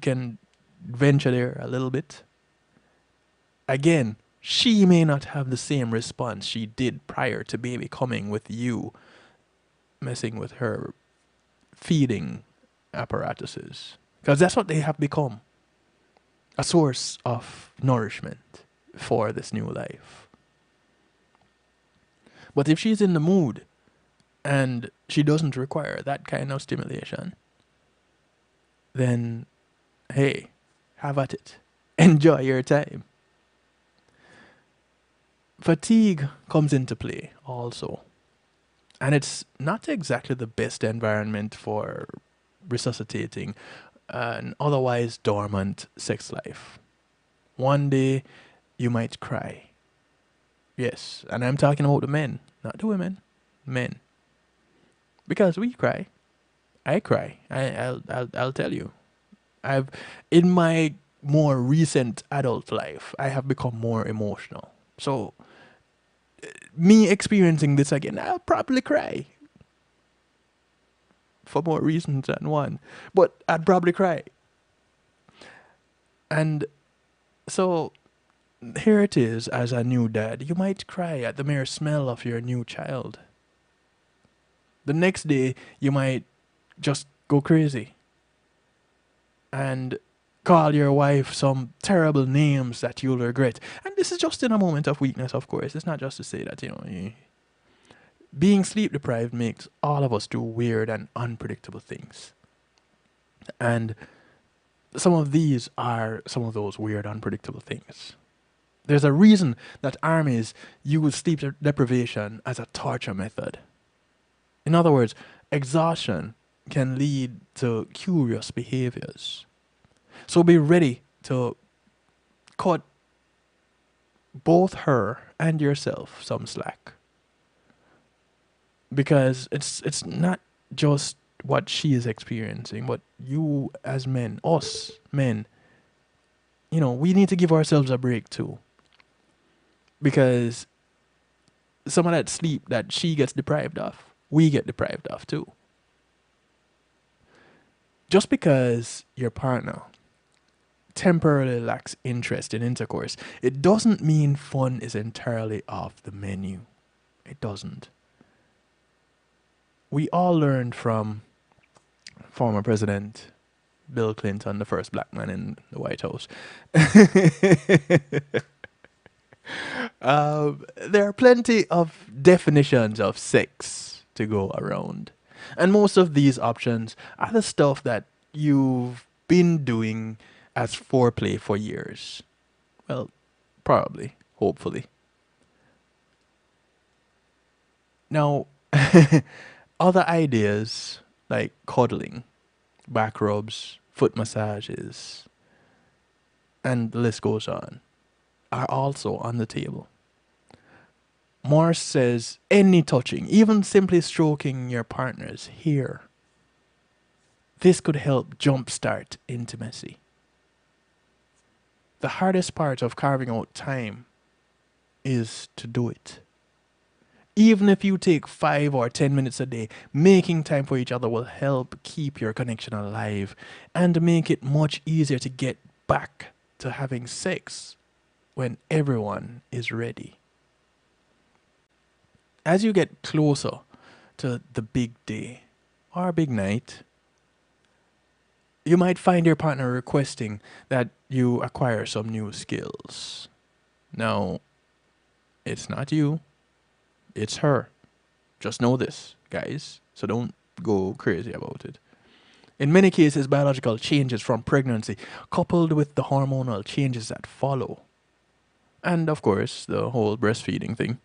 can venture there a little bit. Again, she may not have the same response she did prior to baby coming with you messing with her feeding apparatuses, because that's what they have become, a source of nourishment for this new life. But if she's in the mood and she doesn't require that kind of stimulation, then hey, have at it. Enjoy your time. Fatigue comes into play also. And it's not exactly the best environment for resuscitating an otherwise dormant sex life. One day, you might cry. Yes, and I'm talking about the men, not the women. Men. Because we cry. I cry. I'll tell you. In my more recent adult life, I have become more emotional. So, me experiencing this again, I'll probably cry. For more reasons than one. But I'd probably cry. And so, here it is as a new dad. You might cry at the mere smell of your new child. The next day, you might just go crazy and call your wife some terrible names that you'll regret. And this is just in a moment of weakness, of course. It's not just to say that, being sleep deprived makes all of us do weird and unpredictable things. And some of these are some of those weird, unpredictable things. There's a reason that armies use sleep deprivation as a torture method. In other words, exhaustion can lead to curious behaviors. So be ready to cut both her and yourself some slack. Because it's not just what she is experiencing, but you as men, us men, we need to give ourselves a break too. Because some of that sleep that she gets deprived of, we get deprived of too. Just because your partner temporarily lacks interest in intercourse, it doesn't mean fun is entirely off the menu. It doesn't. We all learned from former President Bill Clinton, the first black man in the White House. There are plenty of definitions of sex to go around. And most of these options are the stuff that you've been doing as foreplay for years. Well, probably, hopefully. Now, other ideas like cuddling, back rubs, foot massages, and the list goes on, are also on the table. Morse says any touching, even simply stroking your partner's hair, this could help jumpstart intimacy. the hardest part of carving out time is to do it. Even if you take 5 or 10 minutes a day, making time for each other will help keep your connection alive and make it much easier to get back to having sex when everyone is ready. As you get closer to the big day or big night, you might find your partner requesting that you acquire some new skills. Now, it's not you, it's her. Just know this, guys, so don't go crazy about it. In many cases, biological changes from pregnancy, coupled with the hormonal changes that follow, and of course, the whole breastfeeding thing,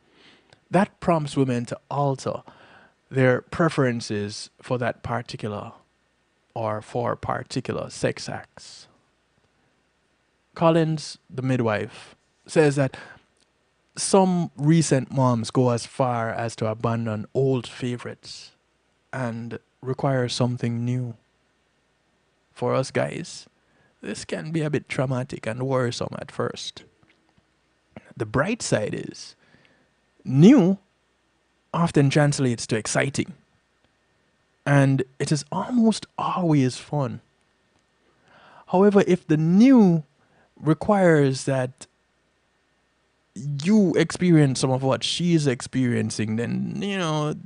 that prompts women to alter their preferences for that particular or for particular sex acts. Collins, the midwife, says that some recent moms go as far as to abandon old favorites and require something new. For us guys, this can be a bit traumatic and worrisome at first. The bright side is, new often translates to exciting, and it is almost always fun. However, if the new requires that you experience some of what she's experiencing, then,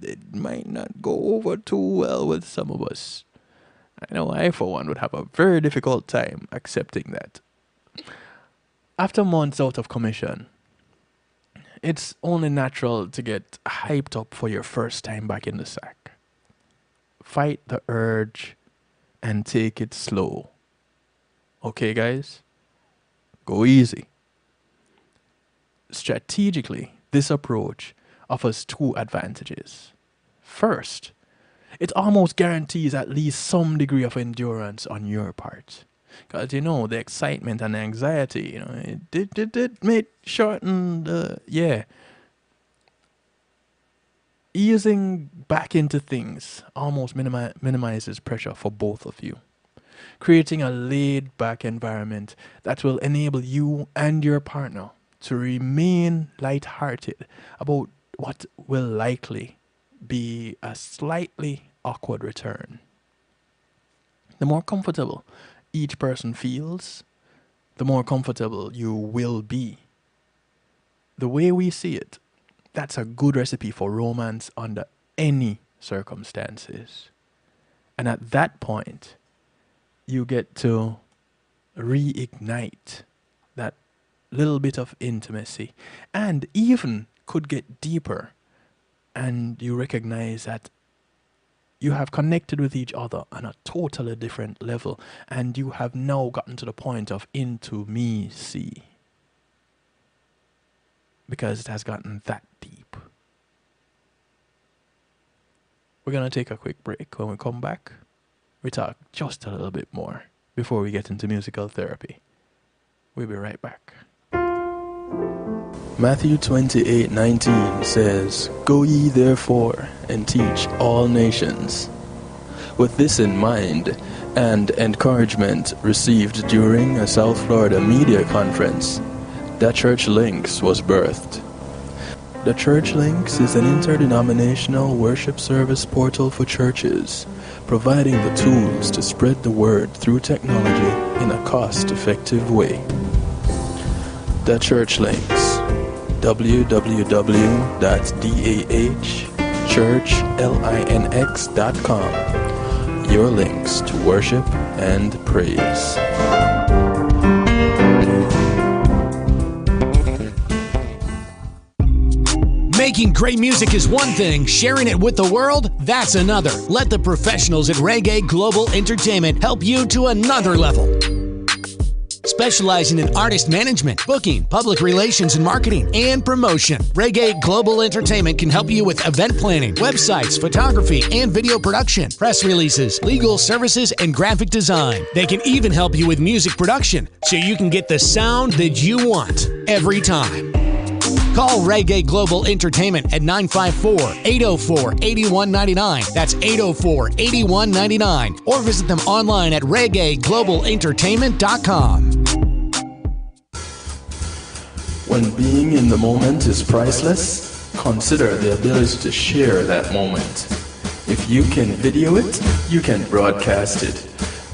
it might not go over too well with some of us. I know I, for one, would have a very difficult time accepting that. After months out of commission, it's only natural to get hyped up for your first time back in the sack. Fight the urge and take it slow. Okay, guys? Go easy. Strategically, this approach offers 2 advantages. First, it almost guarantees at least some degree of endurance on your part. Because, the excitement and anxiety, it may shorten the, Easing back into things almost minimizes pressure for both of you, creating a laid-back environment that will enable you and your partner to remain lighthearted about what will likely be a slightly awkward return. The more comfortable each person feels, the more comfortable you will be. The way we see it, that's a good recipe for romance under any circumstances. And at that point, you get to reignite that little bit of intimacy, and even could get deeper, and you recognize that you have connected with each other on a totally different level, and you have now gotten to the point of intimacy, because it has gotten that deep. We're going to take a quick break. When we come back, we talk just a little bit more before we get into musical therapy. We'll be right back. Matthew 28:19 says, "Go ye therefore and teach all nations." With this in mind and encouragement received during a South Florida media conference, The Church Links was birthed. The Church Links is an interdenominational worship service portal for churches, providing the tools to spread the word through technology in a cost-effective way. The Church Links, www.dahchurchlinx.com. Your links to worship and praise. Making great music is one thing, sharing it with the world, that's another. Let the professionals at Reggae Global Entertainment help you to another level. Specializing in artist management, booking, public relations and marketing, and promotion, Reggae Global Entertainment can help you with event planning, websites, photography, and video production, press releases, legal services, and graphic design. They can even help you with music production, so you can get the sound that you want every time. Call Reggae Global Entertainment at 954-804-8199. That's 804-8199. Or visit them online at reggaeglobalentertainment.com. When being in the moment is priceless, consider the ability to share that moment. If you can video it, you can broadcast it.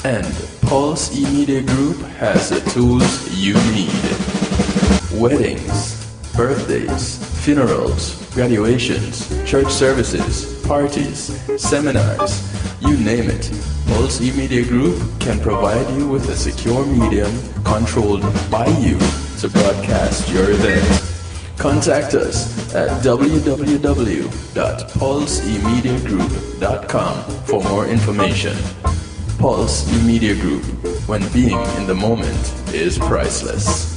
And Pulse E-Media Group has the tools you need. Weddings, birthdays, funerals, graduations, church services, parties, seminars, you name it. Pulse E-Media Group can provide you with a secure medium controlled by you to broadcast your event. Contact us at www.pulsemediagroup.com for more information. Pulse E-Media Group, when being in the moment is priceless.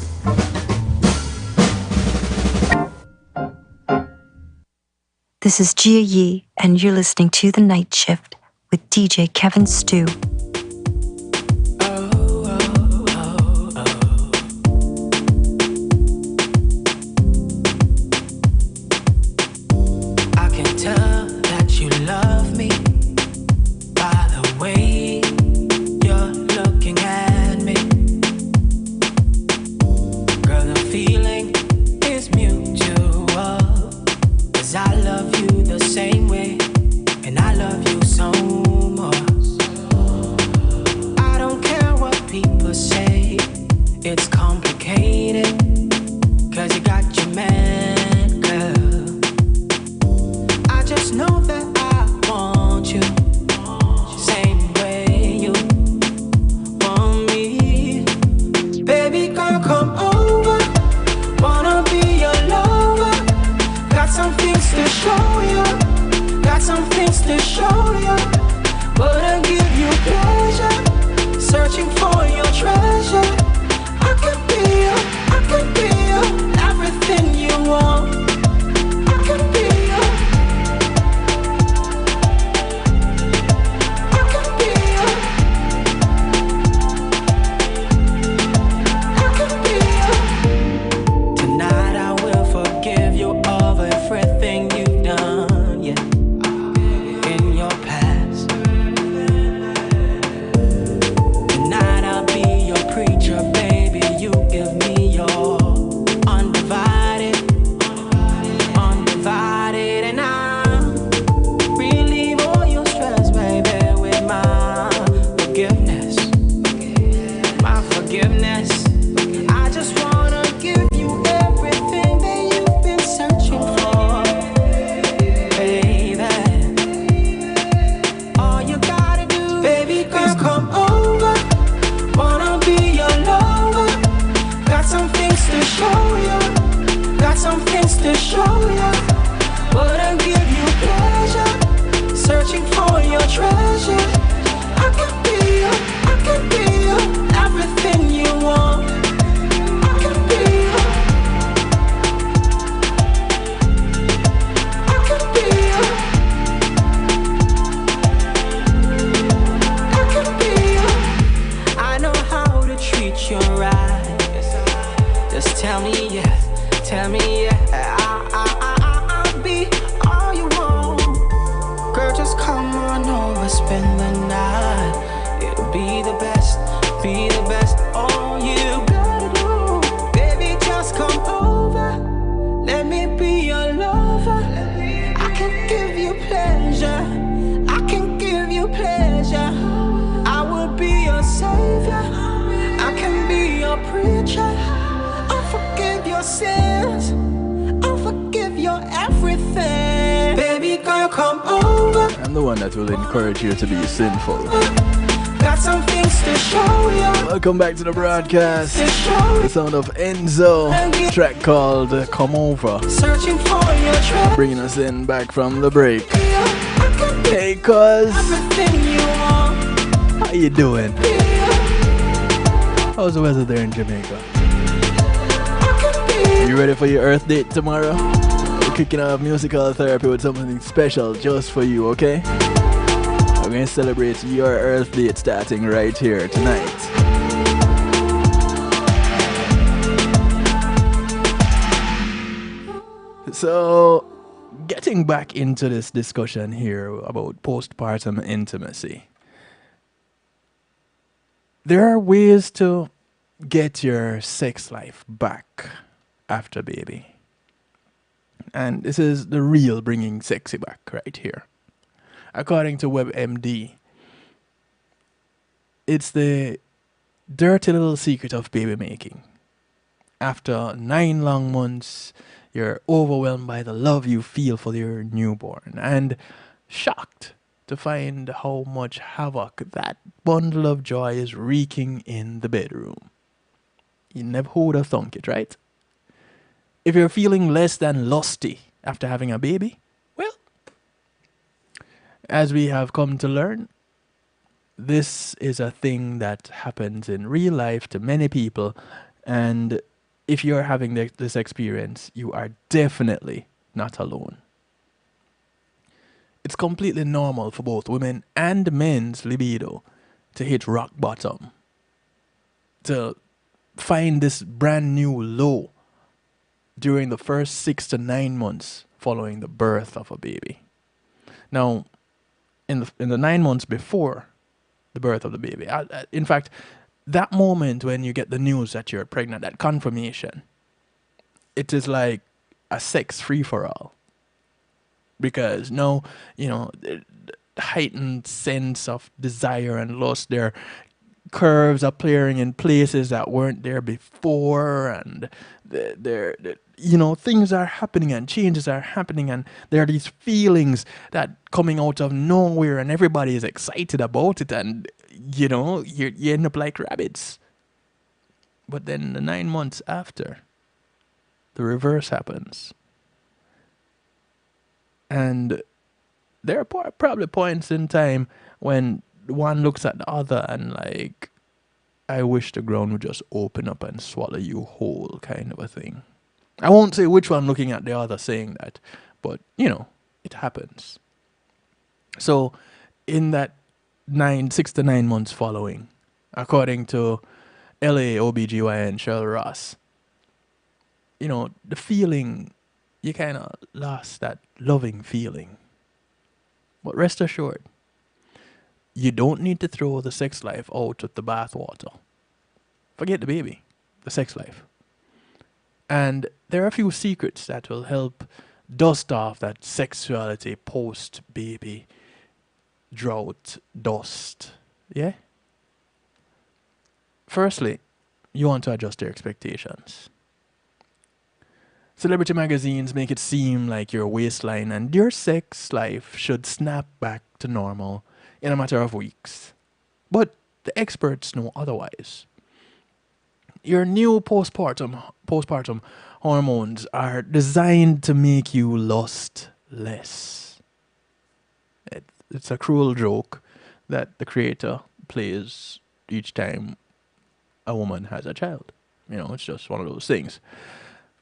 This is Gia Yee, and you're listening to The Night Shift with DJ Kevin Stew. I can tell that you love me by the way you're looking at me. Girl, the feeling is mutual, 'cause I love you the same way, and I love you so much. I don't care what people say, it's complicated, 'cause you got your man, girl. I just know that I want you, same way you want me. Baby girl, come over, wanna be your lover. Got some things to show you, got some things to show you. Wanna give you pleasure, searching for your treasure. I can be you, I can be you, everything you want. I can be you, I can be you, I can be you. Tonight I will forgive you of everything you've done, yeah, in your past. Tonight I'll be your preacher, baby. You give me your undivided, undivided, and I'll relieve all your stress, baby, with my forgiveness, my forgiveness. I just wanna give you everything that you've been searching for, baby. All you gotta do, baby girl, come over. Wanna be your lover. Got some things to show you, got some things to show you. Wanna give you pleasure, searching for your treasure. I can be you, I can be you, everything you want. I can be you, I can be you, I can be you. I know how to treat you right. Just tell me yes, tell me yeah. I'll be all you want. Girl, just come on over, spend the night. It'll be the best, be the best. All you gotta do, baby, just come over. Let me be your lover. I can give you pleasure, I can give you pleasure. I will be your savior, I can be your preacher. I'll forgive your sins, I'll forgive your everything. Baby girl, come over. I'm the one that will encourage you to be sinful. Got some things to show you. Welcome back to the broadcast. The sound of Enzo, track called Come Over. Searching for your treasure. Bringing us in back from the break. Hey, cuz. Everything you want. How you doing? How's the weather there in Jamaica? You ready for your Earth date tomorrow? We're kicking off musical therapy with something special just for you, okay? We're going to celebrate your Earth date starting right here tonight. So, getting back into this discussion here about postpartum intimacy. There are ways to get your sex life back after baby. And this is the real bringing sexy back right here. According to WebMD, it's the dirty little secret of baby making. After 9 long months, you're overwhelmed by the love you feel for your newborn and shocked to find how much havoc that bundle of joy is wreaking in the bedroom. You never would have thunk it, right? If you're feeling less than lusty after having a baby, well, as we have come to learn, this is a thing that happens in real life to many people, and if you're having this experience, you are definitely not alone. It's completely normal for both women and men's libido to hit rock bottom, to find this brand new low during the first 6 to 9 months following the birth of a baby. Now, in the 9 months before the birth of the baby, in fact, that moment when you get the news that you're pregnant, that confirmation, it is like a sex free-for-all. Because now, the heightened sense of desire and lust, their curves appearing in places that weren't there before, and things are happening and changes are happening, and there are these feelings that coming out of nowhere, and everybody is excited about it, and you end up like rabbits. But then the 9 months after, the reverse happens. And there are probably points in time when one looks at the other and like, I wish the ground would just open up and swallow you whole, kind of a thing. I won't say which one looking at the other saying that, but it happens. So in that 6 to 9 months following, according to LA OBGYN Cheryl Ross, the feeling, you kind of lost that loving feeling. But rest assured, you don't need to throw the sex life out with the bathwater. Forget the baby, the sex life. And there are a few secrets that will help dust off that sexuality post-baby drought dust. Yeah? Firstly, you want to adjust your expectations. Celebrity magazines make it seem like your waistline and your sex life should snap back to normal in a matter of weeks. But the experts know otherwise. Your new postpartum hormones are designed to make you lust less. It's a cruel joke that the creator plays each time a woman has a child. It's just one of those things.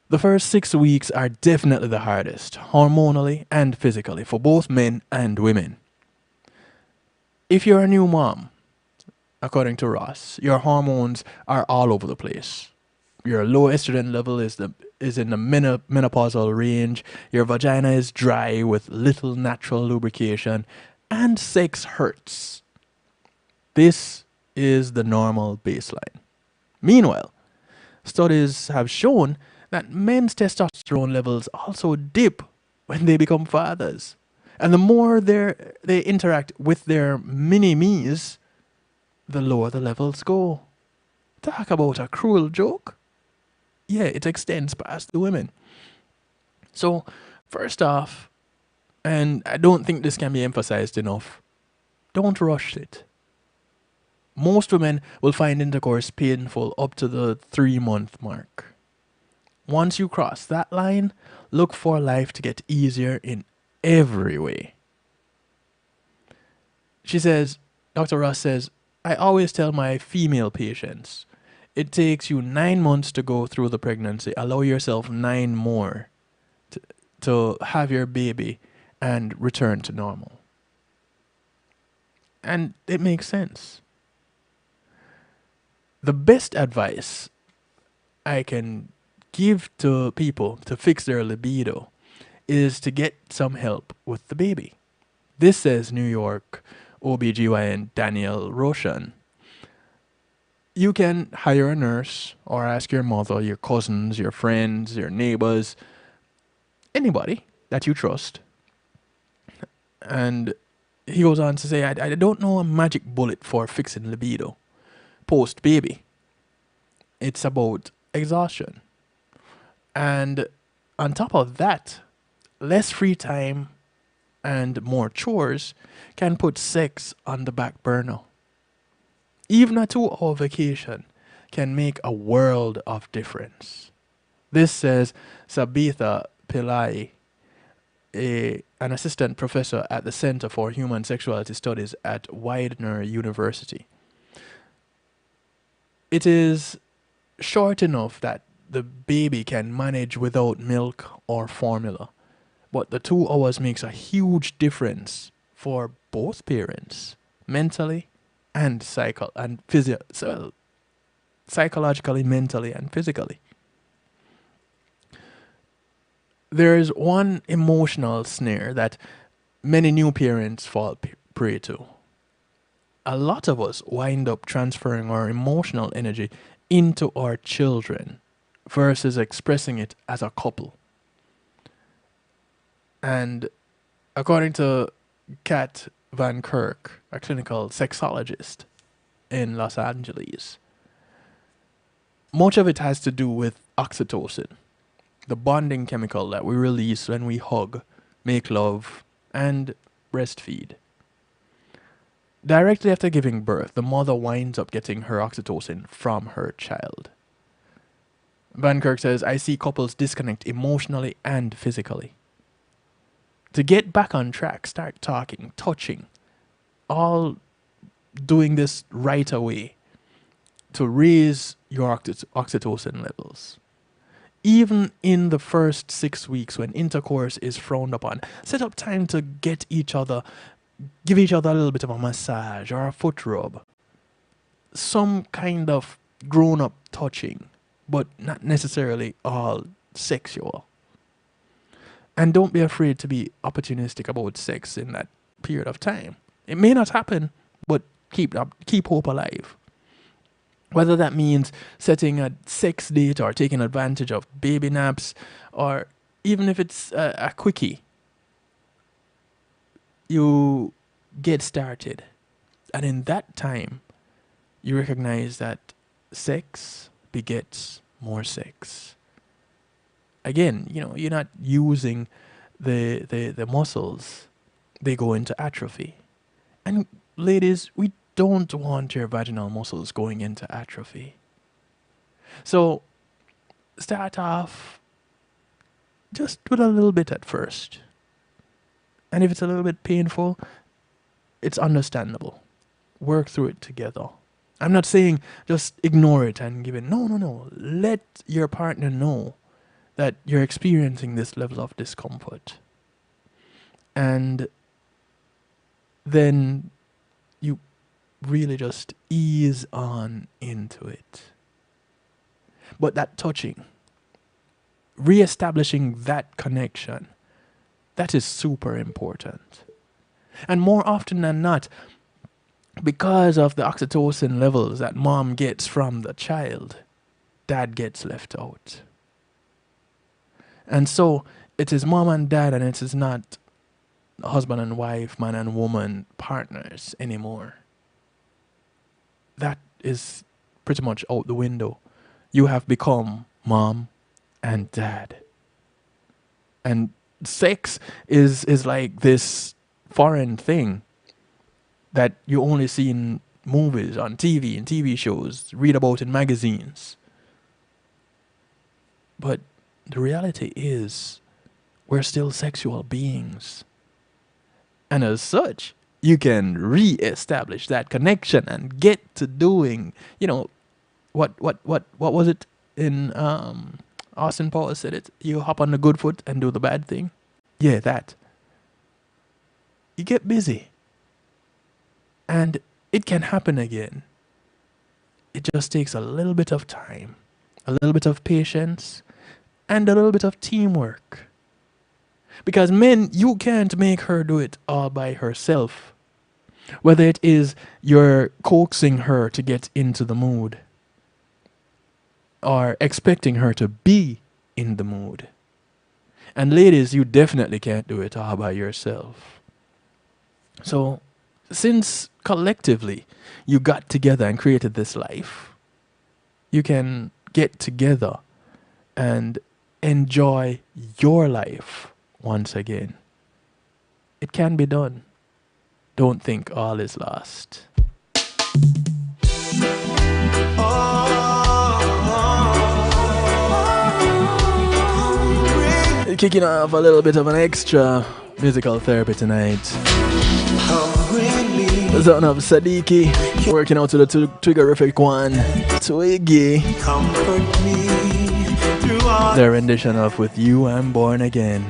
The first 6 weeks are definitely the hardest, hormonally and physically, for both men and women. If you're a new mom, according to Ross, your hormones are all over the place. Your low estrogen level is in the menopausal range. Your vagina is dry with little natural lubrication, and sex hurts. This is the normal baseline. Meanwhile, studies have shown that men's testosterone levels also dip when they become fathers. And the more they interact with their mini-me's, the lower the levels go. Talk about a cruel joke. Yeah, it extends past the women. So, first off, and I don't think this can be emphasized enough, don't rush it. Most women will find intercourse painful up to the 3-month mark. Once you cross that line, look for life to get easier in every way. She says, Dr. Ross says, I always tell my female patients, it takes you 9 months to go through the pregnancy. Allow yourself 9 more to have your baby and return to normal. And it makes sense. The best advice I can give to people to fix their libido is to get some help with the baby. This says New York OBGYN Danielle Roshan. You can hire a nurse or ask your mother, your cousins, your friends, your neighbors, anybody that you trust. And he goes on to say, I don't know a magic bullet for fixing libido post baby. It's about exhaustion. And on top of that, less free time and more chores can put sex on the back burner. Even a 2-hour vacation can make a world of difference. This says Sabitha Pillai, an assistant professor at the Center for Human Sexuality Studies at Widener University. It is short enough that the baby can manage without milk or formula, but the 2 hours makes a huge difference for both parents, mentally and psychologically, mentally, and physically. There is one emotional snare that many new parents fall prey to. A lot of us wind up transferring our emotional energy into our children versus expressing it as a couple. And according to Kat Van Kirk, a clinical sexologist in Los Angeles, much of it has to do with oxytocin, the bonding chemical that we release when we hug, make love, and breastfeed. Directly after giving birth, the mother winds up getting her oxytocin from her child. Van Kirk says, I see couples disconnect emotionally and physically. To get back on track, start talking, touching, all doing this right away to raise your oxytocin levels. Even in the first 6 weeks when intercourse is frowned upon, set up time to give each other a little bit of a massage or a foot rub. Some kind of grown-up touching, but not necessarily all sexual. And don't be afraid to be opportunistic about sex in that period of time. It may not happen, but keep hope alive. Whether that means setting a sex date or taking advantage of baby naps, or even if it's a quickie, you get started. And in that time, you recognize that sex begets more sex. Again, you're not using the muscles. They go into atrophy. And ladies, we don't want your vaginal muscles going into atrophy. So start off just with a little bit at first. And if it's a little bit painful, it's understandable. Work through it together. I'm not saying just ignore it and give it. No. Let your partner know that you're experiencing this level of discomfort. And then you really just ease on into it. But that touching, reestablishing that connection, that is super important. And more often than not, because of the oxytocin levels that mom gets from the child, dad gets left out. And so it is mom and dad, and it is not husband and wife, man and woman, partners anymore. That is pretty much out the window. You have become mom and dad. And sex is like this foreign thing that you only see in movies, on TV, in TV shows, read about in magazines. But the reality is, we're still sexual beings. And as such, you can re-establish that connection and get to doing, what was it in Austin Powers said it? You hop on the good foot and do the bad thing. Yeah, that. You get busy. And it can happen again. It just takes a little bit of time, a little bit of patience, and a little bit of teamwork. Because men, you can't make her do it all by herself. Whether it is you're coaxing her to get into the mood or expecting her to be in the mood. And ladies, you definitely can't do it all by yourself. So, since collectively you got together and created this life, you can get together and enjoy your life once again. It can be done. Don't think all is lost. Kicking off a little bit of an extra musical therapy tonight. The sound of Sadiki working out to the Twiggerific one, Twiggy. Their rendition of With You I'm Born Again.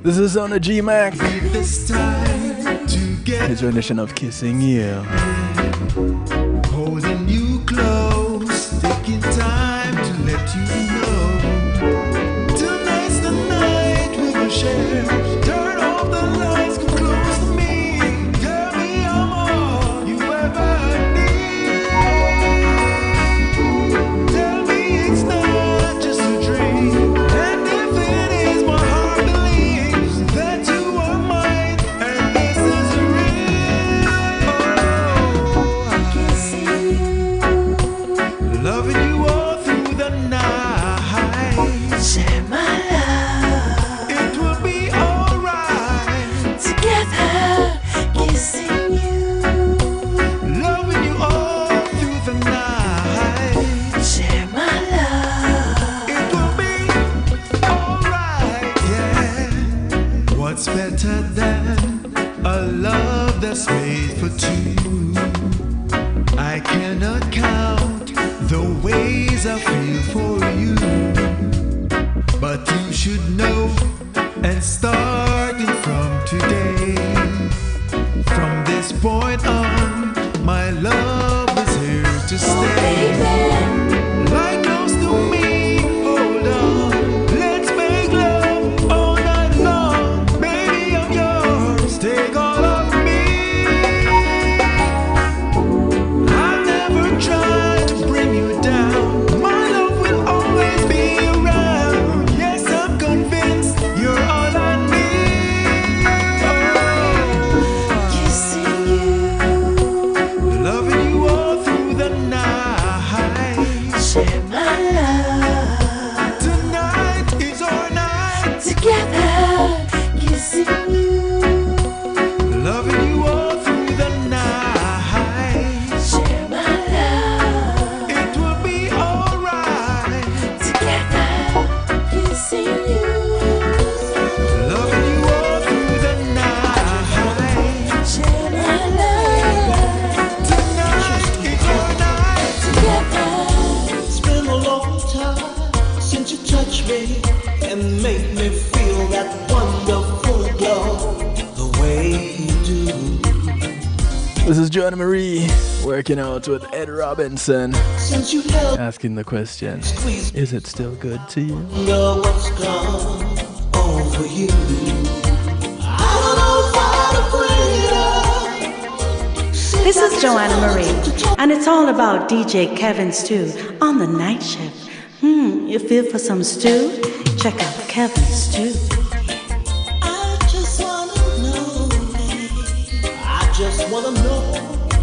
This is on the G-Mac. His rendition of Kissing You. Holding you close, taking time to let you know. Tonight's the night we will share. Turn off the lights, come close to me. Tell me all you ever need. Tell me it's not just a dream. What's better than a love that's made for two? I cannot count the ways I feel for you, but you should know, and starting from today, from this point on, my love is here to stay. Lie close to me, hold on, let's make love all night long. Baby, I'm yours, take all of me. I'll never try to bring you down. My love will always be around. Yes, I'm convinced you're all I need. Kissing you, loving you all through the night. Share my love. Tonight is our night. Together, kissing you, loving you all through the night. Share my love. It will be alright. Together, kissing you, loving you all through the night. Share my love. Tonight is our night. Together. It's been a long time since you touched me and made me feel that wonderful glow the way you do. This is Joanna Marie working out with Ed Robinson, Since you held asking the question, is it still good to you? know what's gone over you. I don't know how to bring it up. This is Joanna Marie, and it's all about DJ Kevin Stew on the night shift. You feel for some stew? Check out Kevin Stew. I just wanna know, baby. I just wanna know,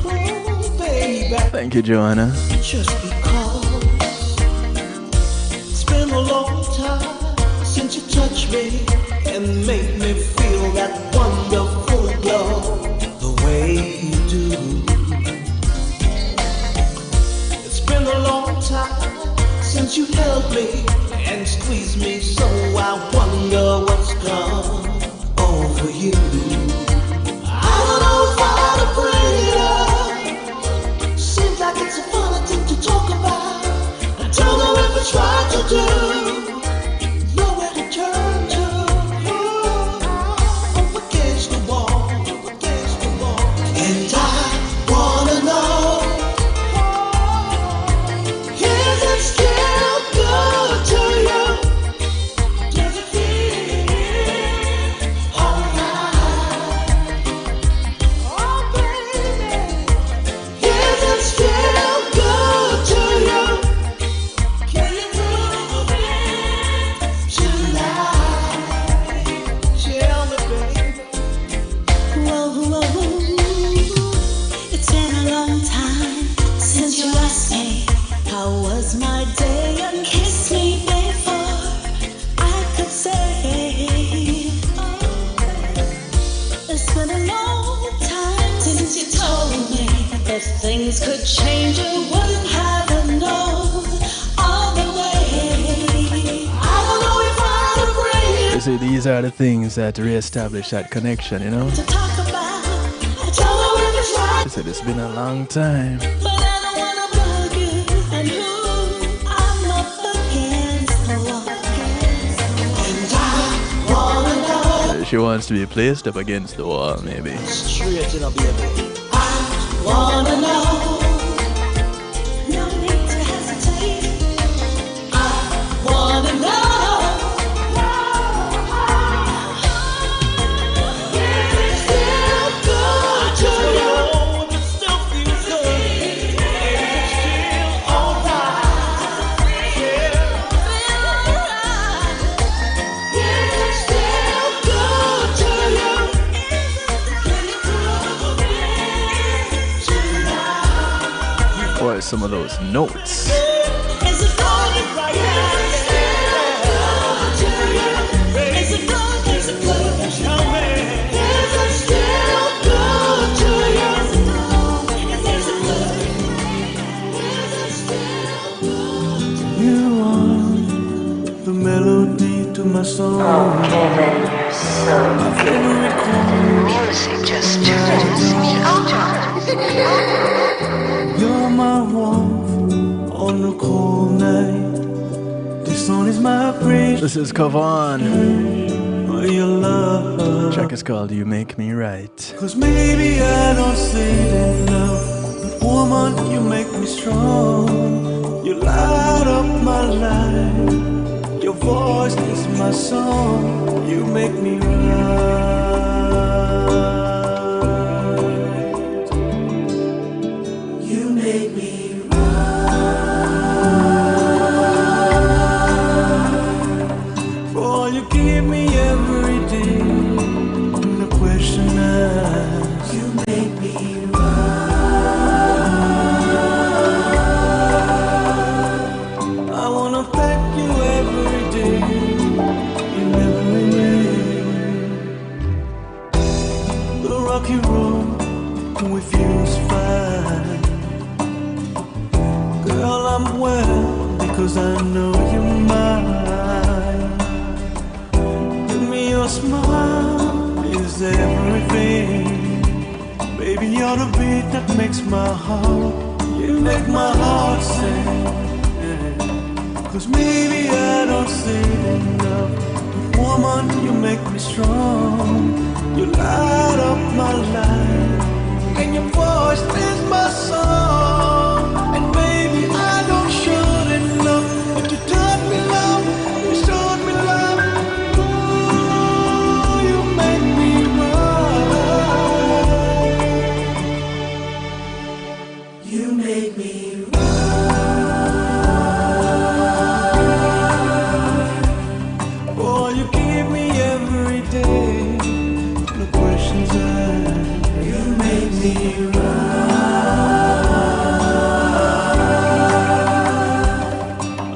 oh, baby. Thank you, Joanna. Just because it's been a long time since you touched me and made me feel that wonderful glow the way you do. It's been a long time since you held me and squeezed me, so I wonder what's gone over you. I don't know how to bring it up. Seems like it's a funny thing to talk about. I don't know if it's right to do. Nowhere to turn to. Up against the wall, up against the wall. And I wanna know, is it still good to you? Does it feel alright? Oh baby, is it still good to you? Can you prove it tonight? Tell me, baby. Whoa, it's been a long time since you asked me how was my day and kissed me before I could say. It's been a long time since you told me if things could change, you wouldn't have it known all the way. I don't know if I'll bring You it see, these are the things that reestablish that connection, you know? to talk about. I don't know if it's right, She said it's been a long time. but I don't wanna bug you. And who I'm up against the wall. And I wanna know. She wants to be placed up against the wall, maybe. Straight in a baby. I wanna know. No need to hesitate. I wanna know. Is it still good to you? It still feels good. Is it still alright? Yeah. Is it still good to you? Can you prove it tonight? Or some of those notes. Is it going right now? Is it going? Is it good? Tell me. Is it still good to you? Is it good? Is it still good? You are the melody to my song. Oh, Kevin, you're so This is Kavan. The track is called You Make Me Right. Cause maybe I don't say it enough, but woman, you make me strong. You light up my life. Your voice is my song. You make me right. You make me right. Boy, you give me every day. The question is, you make me right. I wanna thank you every day, in every way. The rocky road with you is fine. Girl, I'm well because I know you're mine. Give me your smile is everything. Baby, you're the beat that makes my heart. You make my heart sing. Cause maybe I don't say it enough, but woman, you make me strong. You light up my life, and your voice is my song. And baby, I don't show it enough, but you taught me love, you showed me love. Ooh, you make me right. You make me right. Boy, you give me every day. No questions asked. You make me right.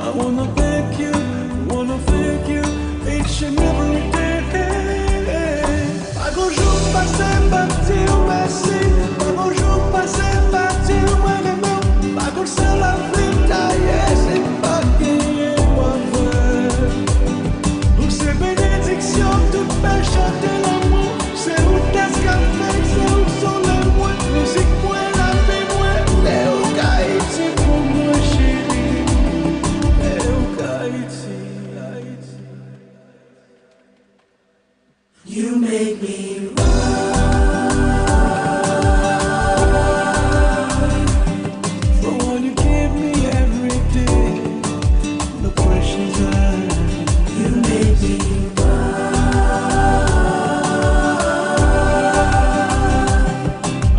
I wanna thank you each and every day. Pago jour passé, partir, merci. Pago jour passé, partir, moi de moi. Pago seul la vie, taillée, c'est pas gagné, moi vrai. Pour ces bénédictions, toutes belles chanter l'amour. C'est où qu'est-ce qu'elle fait, c'est où sont les mots. Musique, moi, la vie, moi. Léo Haïti pour moi, chérie. Léo Haïti. You make me right. For all you give me every day. No questions asked. You make me right.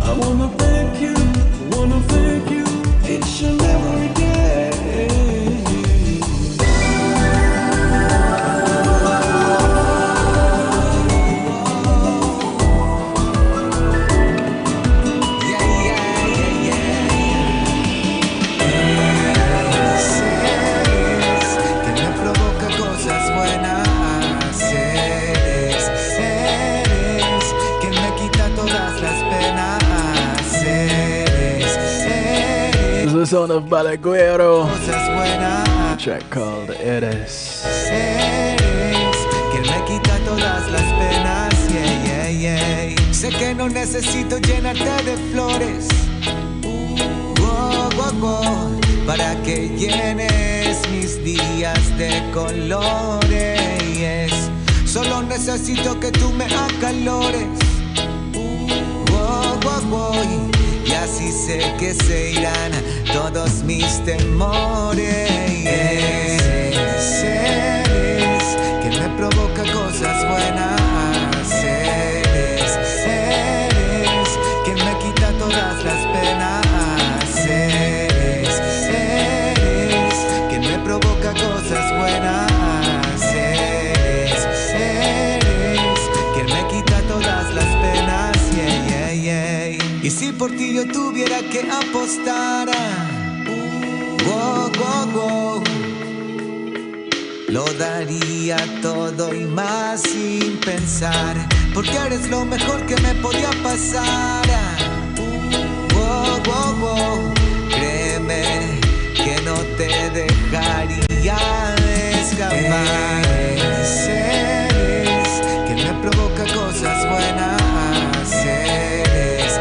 I wanna thank you each and every day. Que me provoca cosas buenas. Eres que me quita todas las penas. Eres This is the sound of Balaguero. cosas buenas. A track called Eres. Que me quita todas las penas. Yeah, yeah, yeah. Sé que no necesito llenarte de flores. Para que llenes mis días de colores. Solo necesito que tú me acalores. Y así sé que se irán todos mis temores. Eres que me provoca cosas buenas. Eres que me quita todas las penas. Eres que me provoca cosas buenas. Eres que me quita todas las penas. Yeah, yeah, yeah. Y si por ti yo tuviera que apostar, lo daría todo y más sin pensar, porque eres lo mejor que me podía pasar. Créeme que no te dejaría escapar. Eres que me provoca cosas buenas. Eres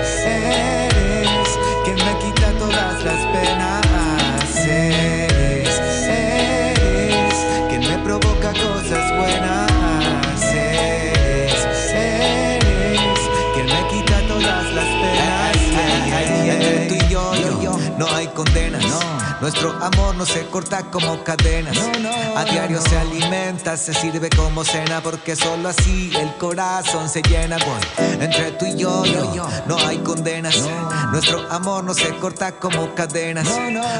que me quita todas las penas. Eres que me provoca cosas Nuestro amor no se corta como cadenas. A diario se alimenta, se sirve como cena, porque solo así el corazón se llena. Entre tú y yo, no hay condenas. Nuestro amor no se corta como cadenas.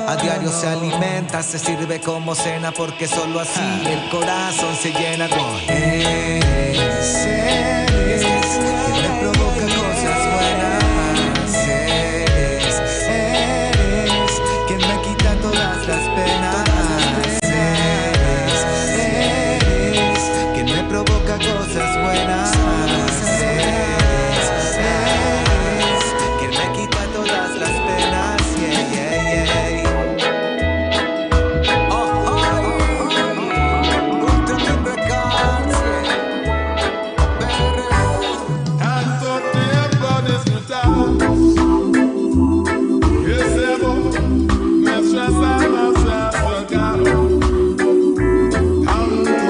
A diario se alimenta, se sirve como cena, porque solo así el corazón se llena. Eres quien me provoca cosas buenas. Eres quien me quita todas las penas. Eres quien me provoca cosas buenas. Eres quien me quita todas las penas.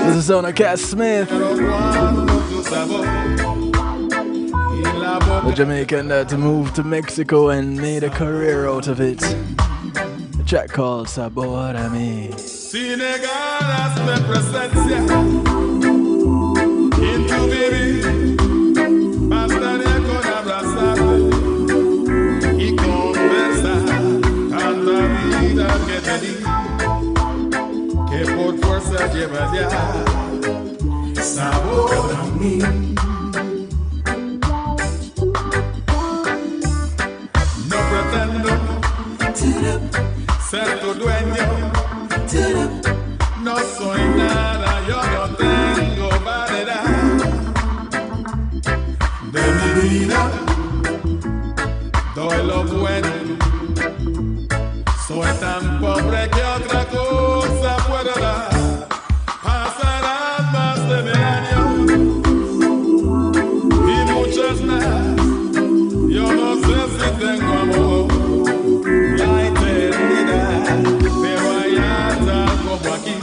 This is on a Cass Smith, the Jamaican that moved to Mexico and made a career out of it. A track called Sabor a mí. Si negaras mi presencia en tu vivir, bastaría con abrazarte y conversar. Tanta vida que te di, que por fuerza llevas ya sabor a mí. No pretendo ser tu dueño. No soy nada, yo no tengo variedad de mi vida. Doy lo bueno. Soy tan pobre que otra cosa puedo dar. Pasarán más de 1000 años y muchos más. Yo no sé si tengo amor, la eternidad, pero hay algo como aquí.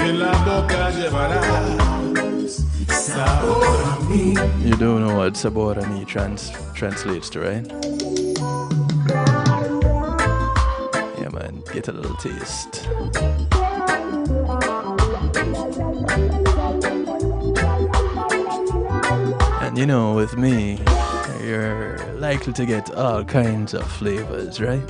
En la boca llevarás sabor a mí. You do know what Sabor a mí translates to, right? Yeah, man, get a little taste. And you know, with me, you're likely to get all kinds of flavors, right?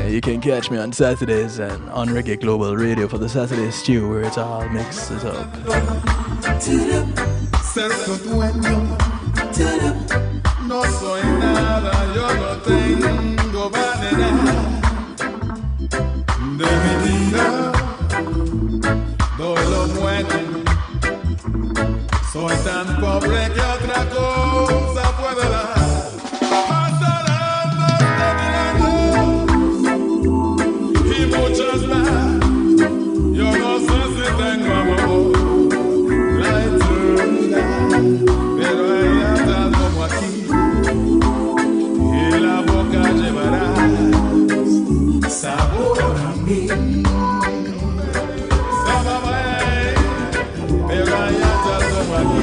You can catch me on Saturdays and on Reggae Global Radio for the Saturday Stew, where it all mixes up. No soy nada, yo no tengo vanidad de mi vida. Doy lo bueno. Soy tan pobre que otra cosa puedo dar. Pasarán más de 1000 años y muchas más. Yo no sé si tengo amor, la eternidad, pero hay algo como aquí. Y la boca llevarás sabor a mí. Pero hay algo como aquí.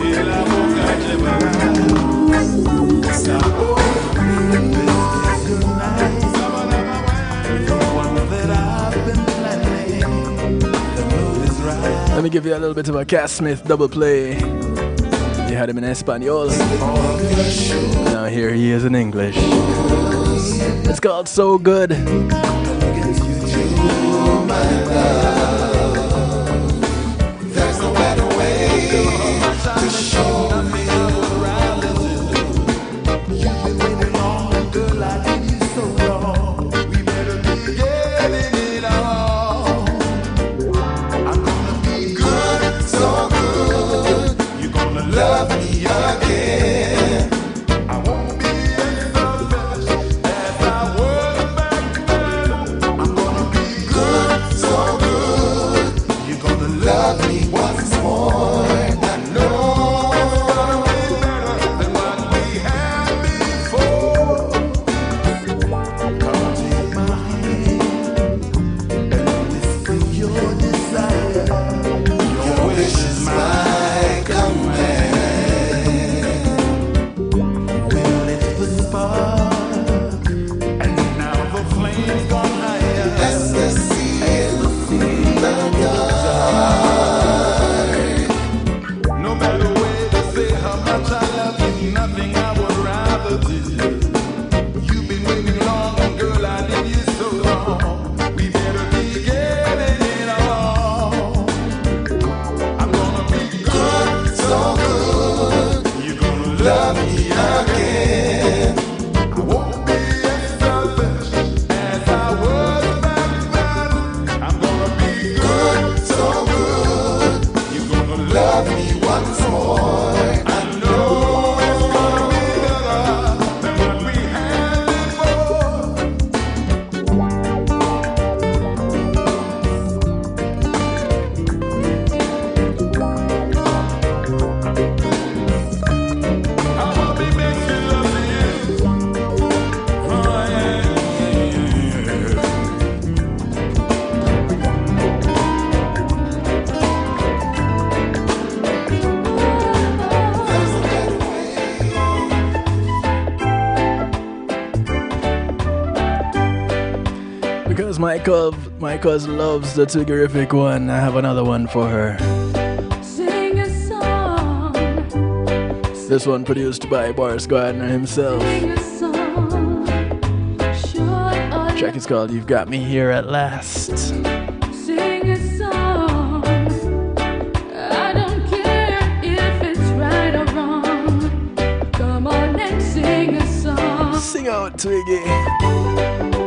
Y la boca llevarás sabor a mí. Let me give you a little bit of a Cass Smith double play. You had him in Espanol. Now here he is in English. It's called So Good. There's no better way to show me around you. You've been waiting long, girl, I did you so wrong. We better be getting it on. I'm gonna be good, so good. You're gonna love me again. I won't be as selfish as I was back then. I'm gonna be good, so good. You're gonna love me once more. I know it's gonna be better than what we had before. Come take my hand and whisper your desire. Your wish is my command. Well, let's put My cousin loves the Twiggyrific one. I have another one for her. Sing a song. This one produced by Boris Gardner himself. Sing a song. Track is called You've Got Me Here at Last. Sing a song. I don't care if it's right or wrong. Come on and sing a song. Sing out, Twiggy.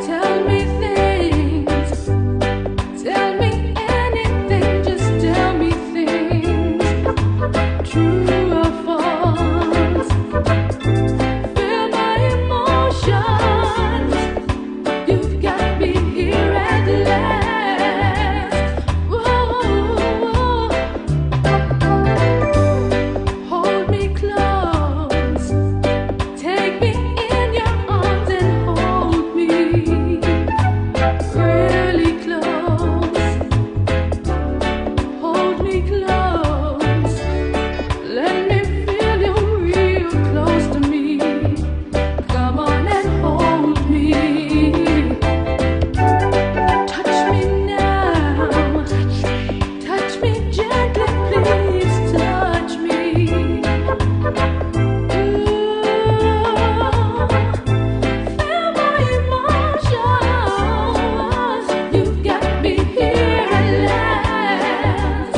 Tell me things. Tell me anything. Just tell me things. True or false. Feel my emotions. You've got me here at last. Whoa. Hold me close. Take me in your arms and hold me really close. Hold me close. Let me feel you real close to me. Come on and hold me. Touch me now. Touch me gently, please touch me. Feel my emotions. You've got me here at last.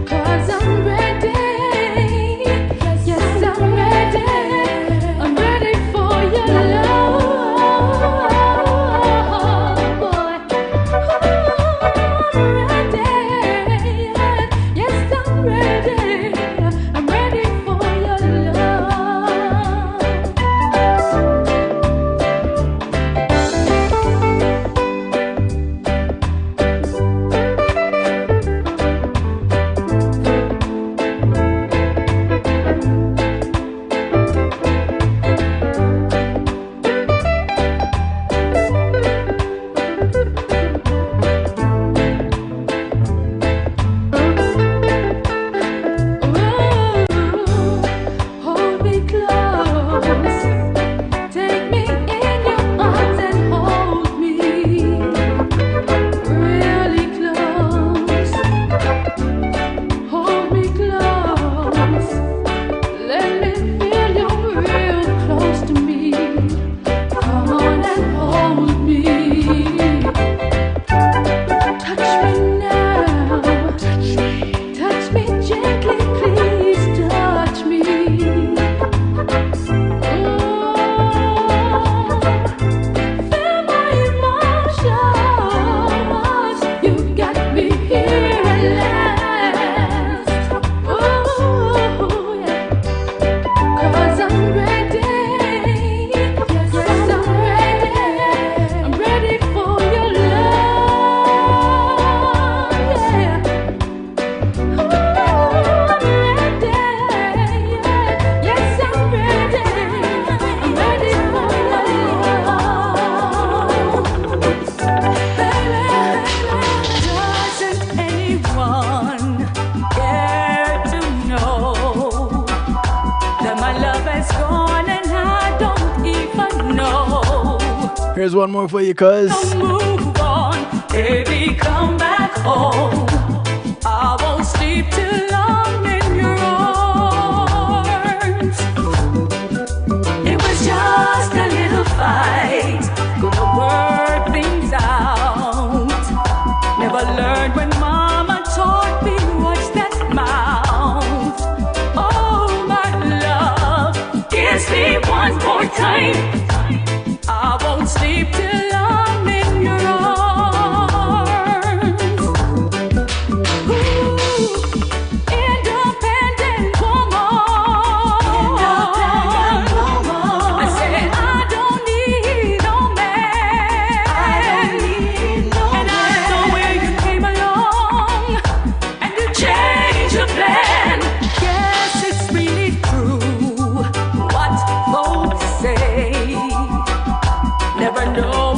Cause I'm ready. Yes, I'm ready. I'm ready for your love, boy. I'm ready. Yes, I'm ready. I'm ready for your love. Hold me close. Take me in your arms and hold me really close. Hold me close. Let me feel you real close to me. Come on and hold me. Touch me now. Touch me gently, please touch me. Feel my emotions. You've got me here at last. Cause I'm ready. Yes, I'm ready. I'm ready for your love. Yeah. I'm ready. Yes, I'm ready. I'm ready for your love. Doesn't anyone care to know that my love has gone and I don't even know? Here's one more for you, cuz. Move on, baby, come back home. I won't sleep too long in your arms. It was just a little fight, gonna work things out. Never learned when mama taught me what's that mouth. Oh, my love, kiss me one more time. I won't sleep till I'm in your arms. Ooh, independent woman. I said I don't need no man. And I know where you came along and you changed your plan. Yes, it's really true what folks say. Never know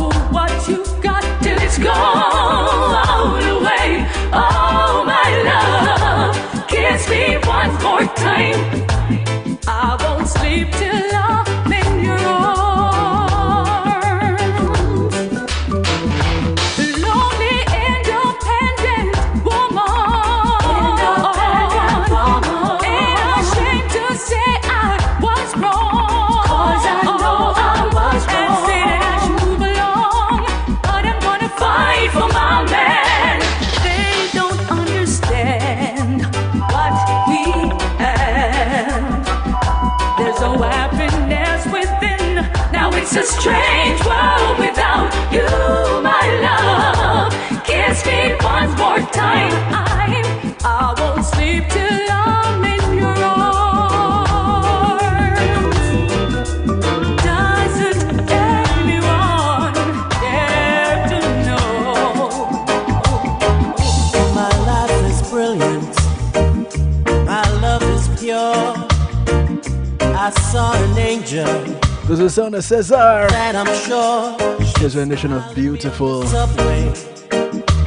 stranger. This is sound of Cesar. That I'm sure His rendition of Beautiful. subway.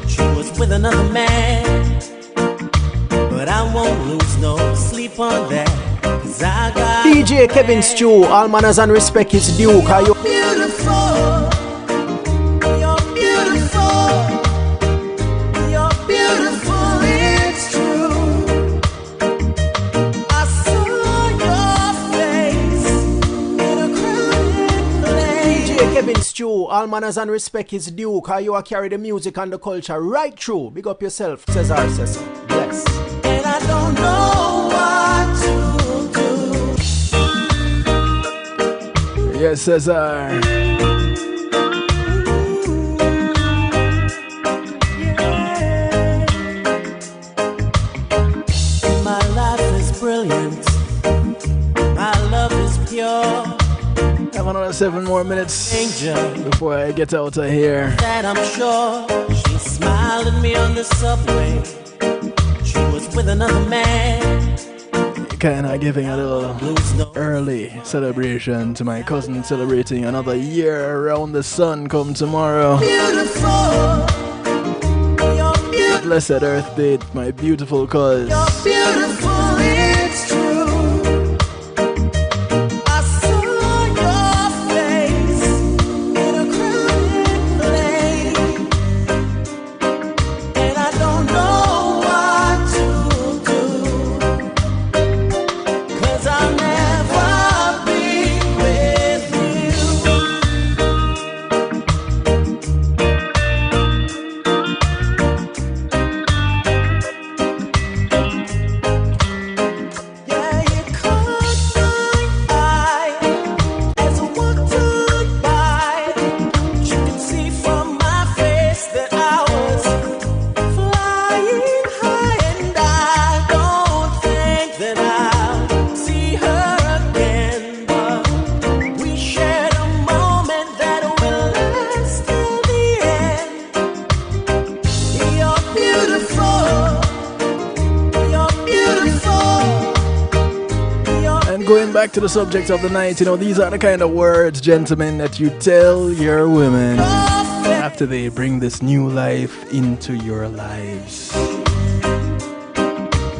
She was with another man, but I won't lose no sleep on that. 'Cause I got DJ Kevin Stew, all manners and respect is due. Cause you beautiful. You're beautiful. You're beautiful. It's true. I saw your face in a crowded place. DJ Kevin Stew, all manners and respect is due. Cause you are carry the music and the culture right through. Big up yourself, Cesar says so. Bless. And I don't know what to do. Yes, Cesar. My life is brilliant. My love is pure. Have another 7 more minutes before I get out of here. That I'm sure she smiled at me on the subway. She was with another man. Kinda giving a little early celebration to my cousin celebrating another year around the sun come tomorrow. Beautiful. Blessed Earth Day, my beautiful cuz. Beautiful, it's true. I saw your face in a crowded place, and I don't know what to do. 'Cause I'll never be with you. Yeah, you caught my eye as I walked by. You could see from my face that I was flying high, and I don't think that I'll see her again. But we shared a moment that will last till the end. You're beautiful. You're beautiful. And going back to the subject of the night, you know, these are the kind of words, gentlemen, that you tell your women after they bring this new life into your lives.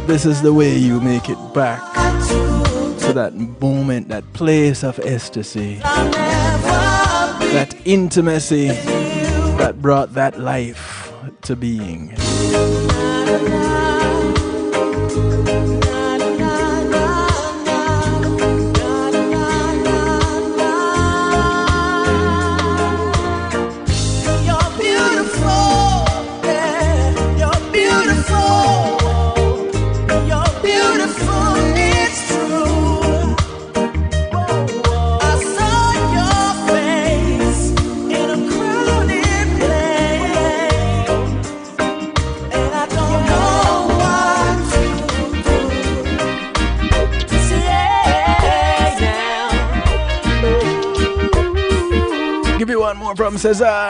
This is the way you make it back to that moment, that place of ecstasy, that intimacy that brought that life to being. You're beautiful, yeah. You're beautiful. You're beautiful, it's true. I saw your face in a crowded place, and I don't know what to do. Say now. Give you one more from Cesar.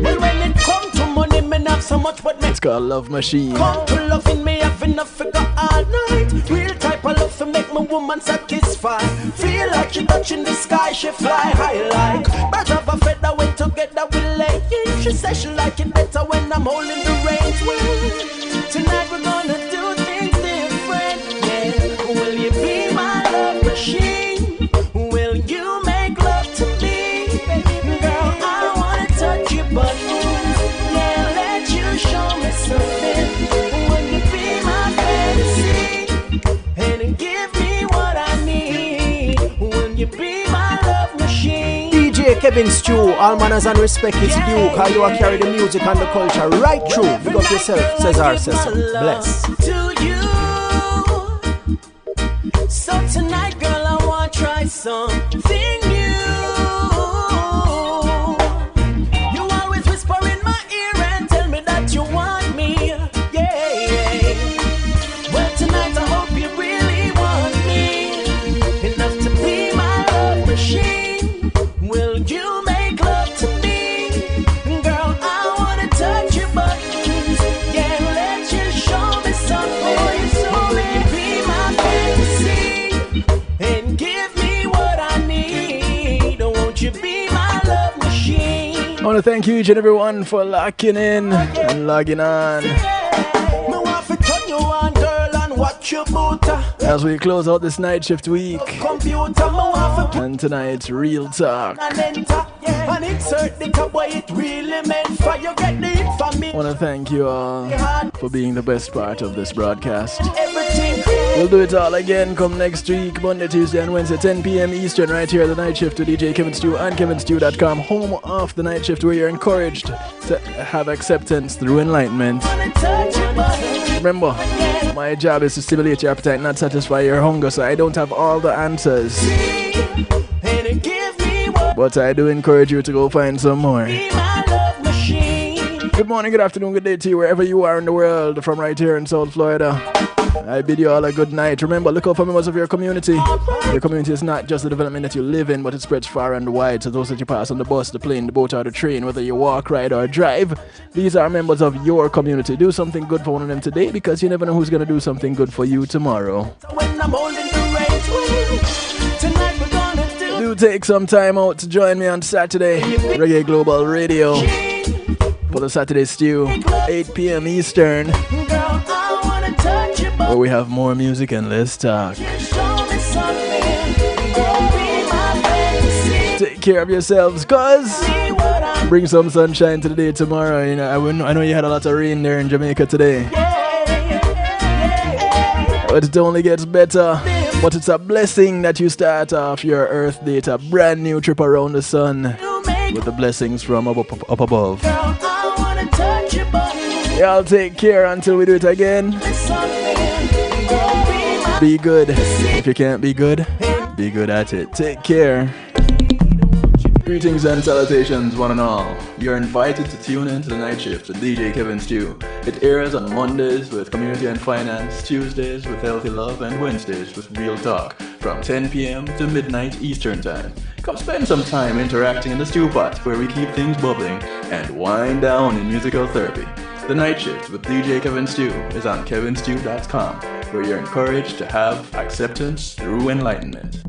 Well, when it come to money, me not so much, but me It's called Love Machine. come to loving me, have enough figure all night. Real type of love to make my woman satisfied. Feel like she touching the sky, she fly high like birds of a feather when together we lay. She says she like it better when I'm holding the reins. Well, tonight we're gonna do things different. Yeah, will you be my love machine? Will you make love to me? Girl, I wanna touch your buttons. Yeah, let you show me something. Will you be my fantasy and give me what I need? Will you be my love machine? DJ Kevin Stew, all manners and respect is due. Cause you are carry the music and the culture right through. Big up yourself, Cesar says so. Bless. To you. So tonight, girl, I wanna try something new. You always whisper in my ear and tell me that you want me. Yeah. Well, tonight I hope you really want me enough to be my love machine. Will you make love to me? Girl, I wanna touch your buttons. Yeah, let you show me something. So let me be my fantasy and give want to thank you each and everyone for locking in and logging on. As we close out this night shift week, and tonight's Real Talk. I want to thank you all for being the best part of this broadcast. We'll do it all again come next week, Monday, Tuesday, and Wednesday, 10 p.m. Eastern, right here at the Night Shift with DJ Kevin Stew and KevinStew.com, home of the Night Shift, where you're encouraged to have acceptance through enlightenment. Remember, my job is to stimulate your appetite, not satisfy your hunger, so I don't have all the answers. But I do encourage you to go find some more. Good morning, good afternoon, good day to you, wherever you are in the world, from right here in South Florida. I bid you all a good night. Remember, look out for members of your community. Your community is not just the development that you live in, but it spreads far and wide. So those that you pass on the bus, the plane, the boat, or the train, whether you walk, ride, or drive, these are members of your community. Do something good for one of them today, because you never know who's going to do something good for you tomorrow. Do take some time out to join me on Saturday, Reggae Global Radio, for the Saturday Stew, 8 p.m. Eastern, where we have more music and less talk. Take care of yourselves, cuz bring some sunshine to the day tomorrow. You know, I know you had a lot of rain there in Jamaica today, but it only gets better. But it's a blessing that you start off your Earth Day, a brand new trip around the sun with the blessings from up above. Y'all take care until we do it again. Be good. If you can't be good at it. Take care. Greetings and salutations, one and all. You're invited to tune in to the Night Shift with DJ Kevin Stew. It airs on Mondays with Community and Finance, Tuesdays with Healthy Love, and Wednesdays with Real Talk from 10 p.m. to midnight Eastern Time. Come spend some time interacting in the stew pot, where we keep things bubbling and wind down in musical therapy. The Night Shift with DJ Kevin Stew is on KevinStew.com, where you're encouraged to have acceptance through enlightenment.